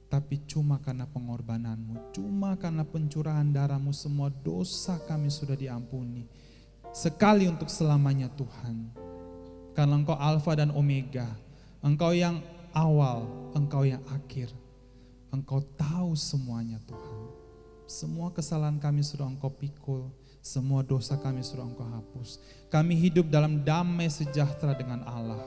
Tapi cuma karena pengorbanan-Mu, cuma karena pencurahan darah-Mu semua dosa kami sudah diampuni. Sekali untuk selamanya Tuhan. Karena Engkau Alfa dan Omega, Engkau yang awal, Engkau yang akhir. Engkau tahu semuanya Tuhan. Semua kesalahan kami sudah Engkau pikul, semua dosa kami sudah Engkau hapus. Kami hidup dalam damai sejahtera dengan Allah.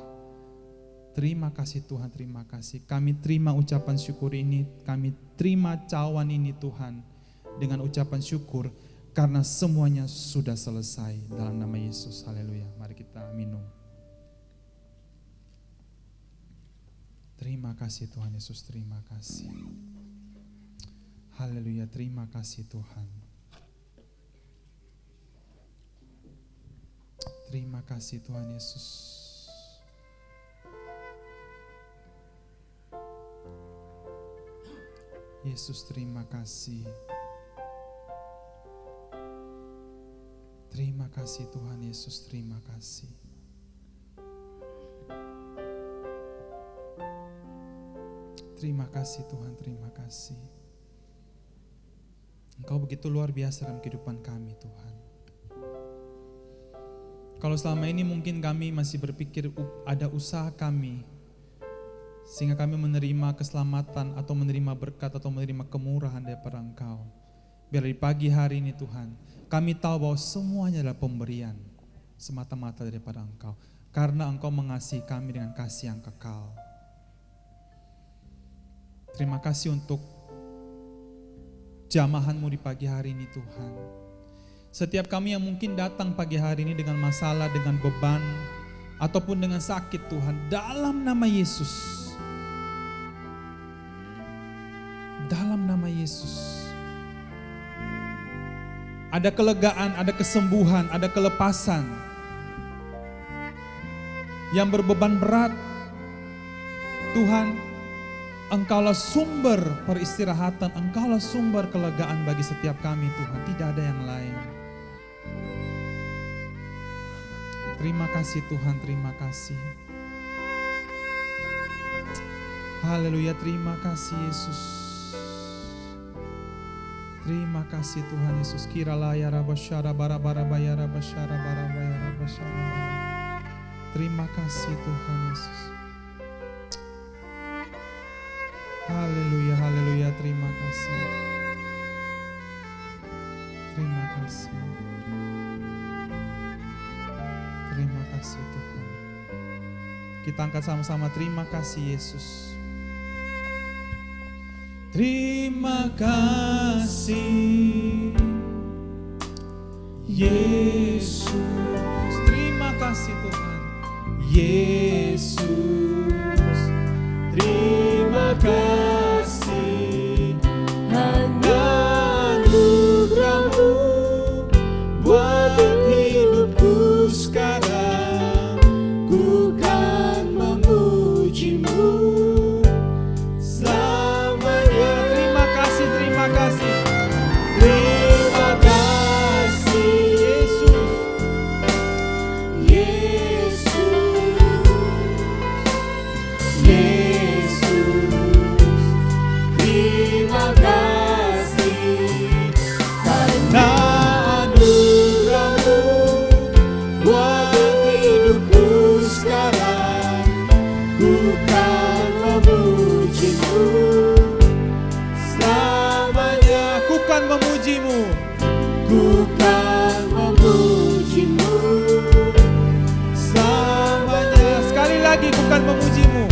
Terima kasih Tuhan, terima kasih. Kami terima ucapan syukur ini, kami terima cawan ini Tuhan dengan ucapan syukur karena semuanya sudah selesai dalam nama Yesus. Haleluya. Mari kita minum. Terima kasih Tuhan Yesus, terima kasih. Haleluya, terima kasih Tuhan. Terima kasih Tuhan Yesus. Yesus terima kasih. Terima kasih Tuhan Yesus, terima kasih. Terima kasih Tuhan, terima kasih. Engkau begitu luar biasa dalam kehidupan kami Tuhan. Kalau selama ini mungkin kami masih berpikir ada usaha kami, sehingga kami menerima keselamatan atau menerima berkat atau menerima kemurahan daripada Engkau. Biar di pagi hari ini Tuhan, kami tahu bahwa semuanya adalah pemberian semata-mata daripada Engkau. Karena Engkau mengasihi kami dengan kasih yang kekal. Terima kasih untuk jamahan-Mu di pagi hari ini Tuhan. Setiap kami yang mungkin datang pagi hari ini dengan masalah, dengan beban, ataupun dengan sakit Tuhan, dalam nama Yesus. Dalam nama Yesus. Ada kelegaan, ada kesembuhan, ada kelepasan. Yang berbeban berat, Tuhan, Engkaulah sumber peristirahatan, Engkaulah sumber kelegaan bagi setiap kami Tuhan, tidak ada yang lain. Terima kasih Tuhan, terima kasih. Haleluya, terima kasih Yesus. Terima kasih Tuhan Yesus. Kiralah ya rabasyara bara-bara bayara basyara bara bayara basyara. Terima kasih Tuhan Yesus. Haleluya, haleluya, terima kasih. Terima kasih. Terima kasih Tuhan. Kita angkat sama-sama, terima kasih Yesus. Terima kasih Yesus. Terima kasih Tuhan Yesus. Terima kasih hanya anugerah-Mu buat hidupku sekarang. Ku kan memuji-Mu selamanya. Terima kasih, terima kasih. Terima kasih Yesus. Terima kasih karena anugerah-Mu buat hidupku sekarang. Ku kan memuji-Mu selamanya. Ku kan memuji-Mu. Ku kan memuji-Mu selamanya. Sekali lagi, ku kan memuji-Mu.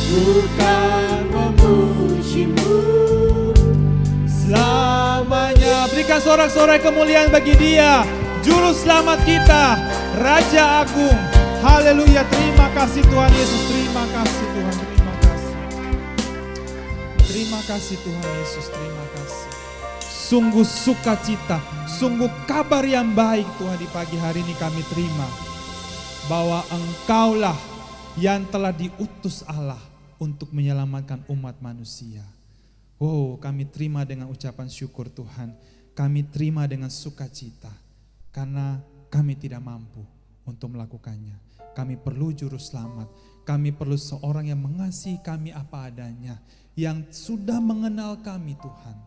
Ku kan memuji-Mu selamanya. Berikan sorak-sorai kemuliaan bagi Dia, Juru Selamat kita, Raja Agung. Haleluya, terima kasih Tuhan Yesus. Terima kasih Tuhan, terima kasih. Terima kasih Tuhan Yesus, terima kasih. Sungguh sukacita, sungguh kabar yang baik Tuhan di pagi hari ini kami terima. Bahwa Engkaulah yang telah diutus Allah untuk menyelamatkan umat manusia. Oh, kami terima dengan ucapan syukur Tuhan. Kami terima dengan sukacita. Karena kami tidak mampu untuk melakukannya. Kami perlu juru selamat. Kami perlu seorang yang mengasihi kami apa adanya. Yang sudah mengenal kami Tuhan.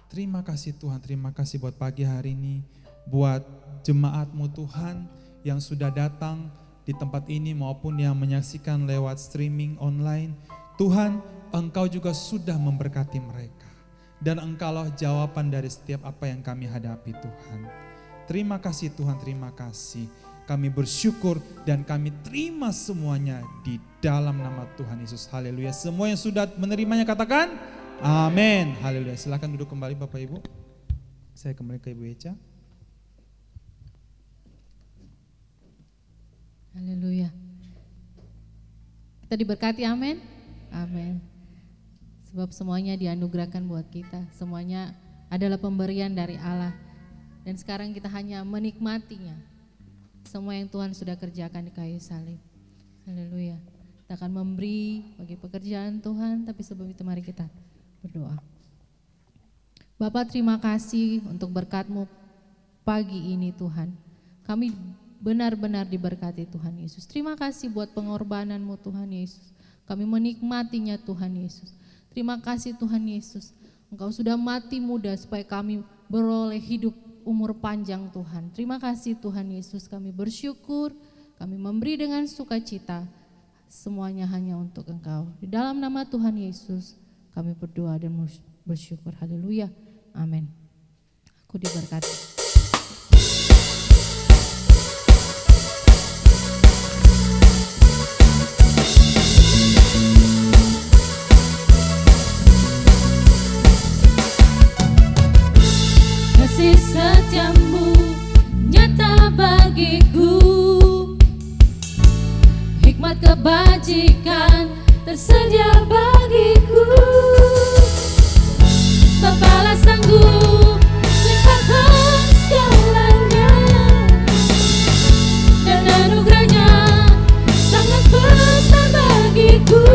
Terima kasih Tuhan, terima kasih buat pagi hari ini. Buat jemaat-Mu Tuhan yang sudah datang di tempat ini maupun yang menyaksikan lewat streaming online. Tuhan, Engkau juga sudah memberkati mereka. Dan Engkaulah jawaban dari setiap apa yang kami hadapi Tuhan. Terima kasih Tuhan, terima kasih. Kami bersyukur dan kami terima semuanya di dalam nama Tuhan Yesus. Haleluya. Semua yang sudah menerimanya katakan amin. Haleluya. Silakan duduk kembali Bapak Ibu. Saya kembali ke Ibu Eca. Haleluya. Kita diberkati, amin. Amin. Sebab semuanya dianugerahkan buat kita. Semuanya adalah pemberian dari Allah. Dan sekarang kita hanya menikmatinya. Semua yang Tuhan sudah kerjakan di kayu salib. Haleluya. Kita akan memberi bagi pekerjaan Tuhan, tapi sebelum itu mari kita berdoa. Bapa, terima kasih untuk berkat-Mu pagi ini Tuhan. Kami benar-benar diberkati Tuhan Yesus. Terima kasih buat pengorbanan-Mu Tuhan Yesus. Kami menikmatinya Tuhan Yesus. Terima kasih Tuhan Yesus. Engkau sudah mati muda supaya kami beroleh hidup umur panjang Tuhan. Terima kasih Tuhan Yesus, kami bersyukur, kami memberi dengan sukacita. Semuanya hanya untuk Engkau. Di dalam nama Tuhan Yesus kami berdoa dan bersyukur. Haleluya. Amin. Aku diberkati. Kasih setiamu nyata bagiku, hikmat kebajikan tersedia bagiku. Bapalah sanggup limpahkan segalanya, dan anugerahnya sangat besar bagiku.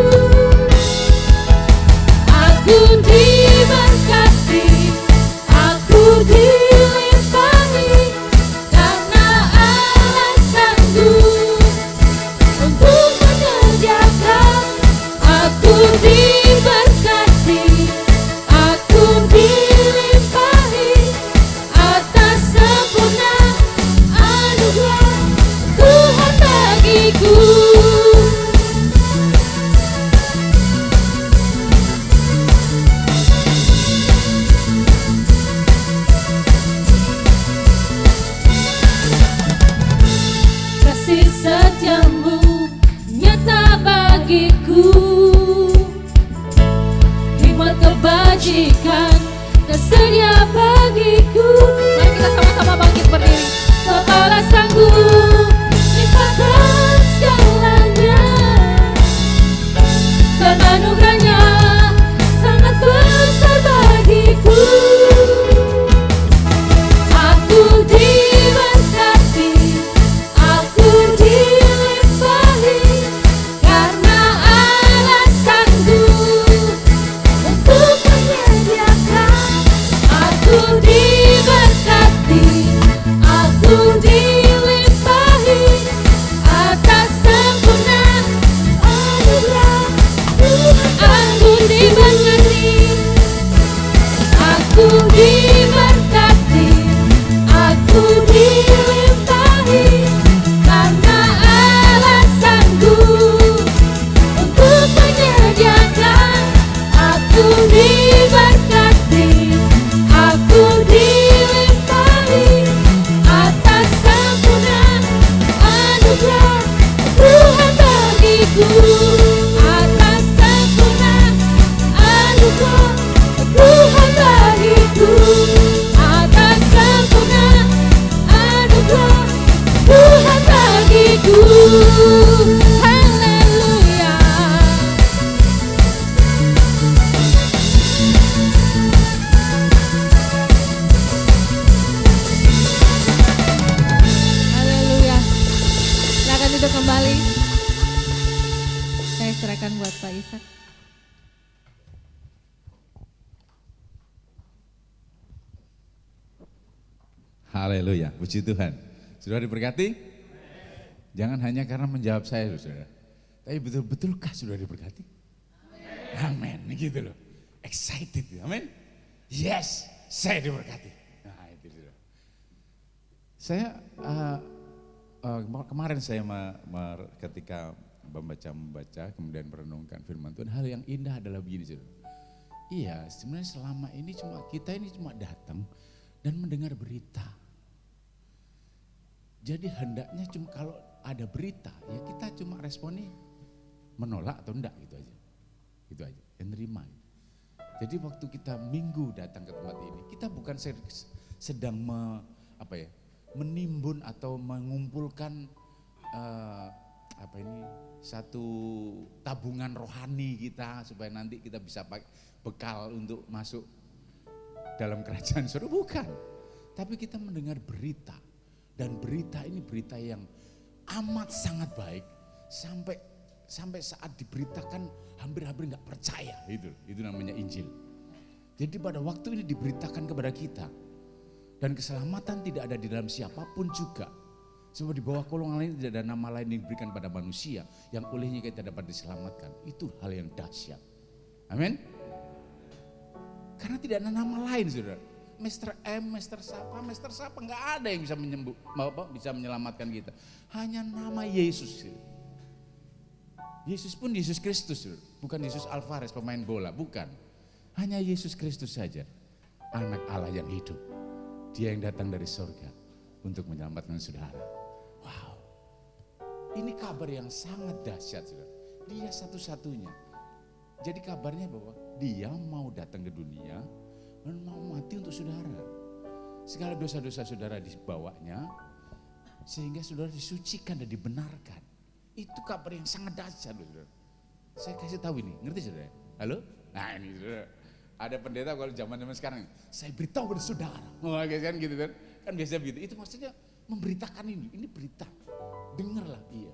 bagiku. Kasih setiamu nyata bagiku, hikmat kebajikan tersedia bagiku. Mari kita sama-sama bangkit berdiri. Kepala sanggup limpahkan segalanya, dan anugerahnya sangat besar bagiku. Aku diberkati, aku dilimpahi, karena Allah sanggup untuk menyediakan. Aku diberkati, aku dilimpahi, atas sempurna anugerah Tuhan. Aku diberkati, aku diberkati, aku dilimpahi, karena Allah sanggup untuk menyediakan. Aku diberkati, aku dilimpahi, atas sempurna anugerah Tuhan bagiku. Atas sempurna anugerah Tuhan bagiku. Atas sempurna anugerah Tuhan bagiku. Haleluya. Haleluya. Silakan duduk kembali. Saya serahkan buat Pak Ishak. Haleluya, puji Tuhan. Sudah diberkati? Jangan hanya karena menjawab saya, saudara. Tapi betul-betulkah sudah diberkati? Amin, gitu loh. Excited, amin. Yes, saya diberkati. Nah itu sudah. Saya kemarin saya ketika membaca kemudian merenungkan firman Tuhan, hal yang indah adalah begini, saudara. Iya, sebenarnya selama ini kita cuma datang dan mendengar berita. Jadi hendaknya cuma kalau ada berita ya kita cuma responnya menolak atau enggak gitu aja. Gitu aja, yang nerima. Jadi waktu kita minggu datang ke tempat ini, kita bukan sedang menimbun atau mengumpulkan satu tabungan rohani kita supaya nanti kita bisa pakai bekal untuk masuk dalam kerajaan surga, bukan. Tapi kita mendengar berita, dan berita ini berita yang amat sangat baik, sampai saat diberitakan hampir-hampir nggak percaya. Itu namanya Injil. Jadi pada waktu ini diberitakan kepada kita, dan keselamatan tidak ada di dalam siapapun juga. Sebab di bawah kolongan lain tidak ada nama lain yang diberikan pada manusia yang olehnya kita dapat diselamatkan. Itu hal yang dahsyat. Amin. Karena tidak ada nama lain, saudara. Mr. M, Mr. Sapa, nggak ada yang bisa menyelamatkan kita. Hanya nama Yesus. Yesus pun Yesus Kristus, saudara. Bukan Yesus Alvarez pemain bola, bukan. Hanya Yesus Kristus saja, anak Allah yang hidup. Dia yang datang dari surga untuk menyelamatkan saudara. Wow, ini kabar yang sangat dahsyat, saudara. Dia satu-satunya. Jadi kabarnya bahwa dia mau datang ke dunia dan mau mati untuk saudara. Segala dosa-dosa saudara dibawanya sehingga saudara disucikan dan dibenarkan. Itu kabar yang sangat dahsyat, saudara. Saya kasih tahu ini, ngerti saudara? Halo? Nah ini saudara, ada pendeta kalau zaman-zaman sekarang, saya beritahu kepada saudara. Kan gitu kan? Kan biasa begitu. Itu maksudnya memberitakan ini berita. Dengarlah, iya.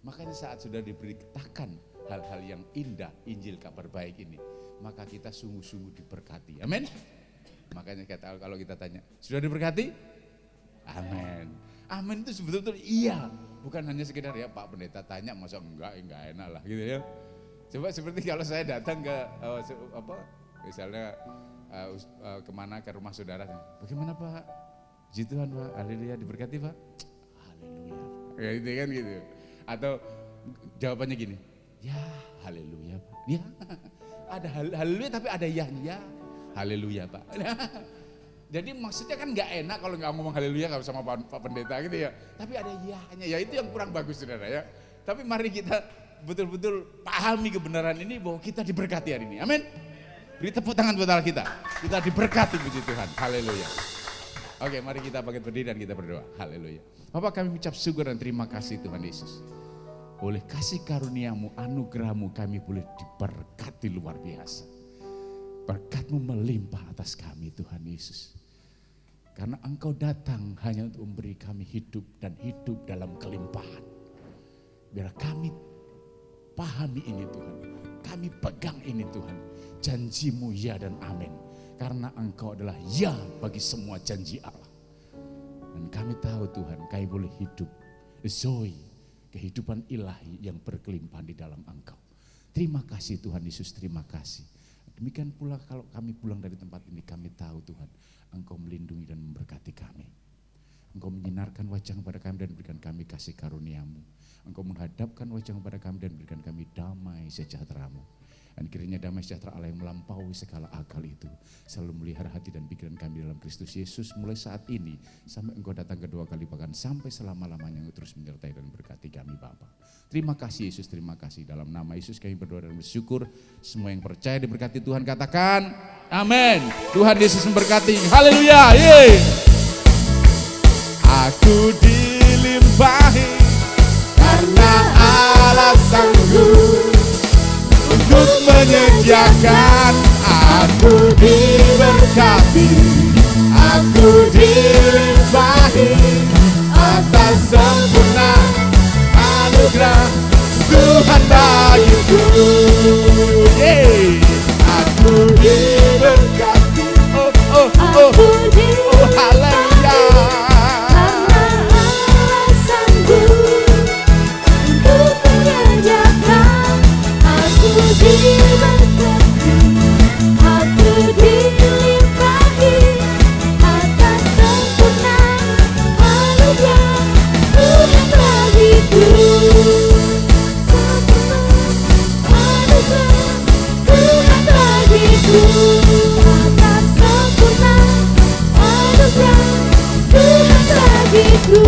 Makanya saat sudah diberitakan hal-hal yang indah, Injil kabar baik ini, maka kita sungguh-sungguh diberkati. Amin. Makanya kalau kita tanya, sudah diberkati? Amin. Amin itu betul-betul iya. Bukan hanya sekedar ya Pak Pendeta tanya, masa enggak enak lah gitu ya. Coba seperti kalau saya datang ke misalnya kemana ke rumah saudara, bagaimana Pak? Puji Tuhan Pak, haleluya, diberkati Pak. haleluya. Ya, itu kan gitu. Atau jawabannya gini, ya haleluya Pak. Ya, ada haleluya tapi ada ya haleluya Pak. Jadi maksudnya kan nggak enak kalau nggak ngomong haleluya kalau sama Pak Pendeta gitu ya. Tapi ada ya-nya, ya itu yang kurang bagus saudara ya. Tapi mari kita betul-betul pahami kebenaran ini bahwa kita diberkati hari ini. Amin. Beri tepuk tangan buat Allah kita. Kita diberkati puji Tuhan. Haleluya. Oke, mari kita bangkit berdiri dan kita berdoa. Haleluya. Bapak, kami ucap syukur dan terima kasih Tuhan Yesus. Oleh kasih karuniamu, anugerahmu kami boleh diberkati luar biasa. Berkat-Mu melimpah atas kami Tuhan Yesus. Karena Engkau datang hanya untuk memberi kami hidup dan hidup dalam kelimpahan. Biar kami pahami ini Tuhan. Kami pegang ini Tuhan. Janji-Mu ya dan amin. Karena Engkau adalah ya bagi semua janji Allah. Dan kami tahu Tuhan, kami boleh hidup Zoe, kehidupan ilahi yang berkelimpahan di dalam Engkau. Terima kasih Tuhan Yesus, terima kasih. Demikian pula kalau kami pulang dari tempat ini, kami tahu Tuhan, Engkau melindungi dan memberkati kami. Engkau menyinarkan wajah kepada kami dan berikan kami kasih karunia-Mu. Engkau menghadapkan wajah kepada kami dan berikan kami damai sejahtera-Mu. Dan kiranya damai sejahtera Allah yang melampaui segala akal itu selalu melihara hati dan pikiran kami dalam Kristus Yesus mulai saat ini sampai Engkau datang kedua kali, bahkan sampai selama-lamanya Engkau terus menyertai dan berkati kami Bapa. Terima kasih Yesus, terima kasih. Dalam nama Yesus kami berdoa dan bersyukur. Semua yang percaya diberkati Tuhan katakan amin. Tuhan Yesus memberkati. Haleluya. Aku dilimpahi karena Allah sanggup untuk menyediakan. Aku diberkati, aku dilimpahi atas sempurna anugerah Tuhan bagiku. Aku diberkati, Aku haleluya. karena Allah sanggup untuk menyediakan. Aku diberkati, aku dilimpahi atas sempurna anugerah Tuhan bagiku. Anugerah Tuhan bagiku, atas sempurna anugerah Tuhan bagiku.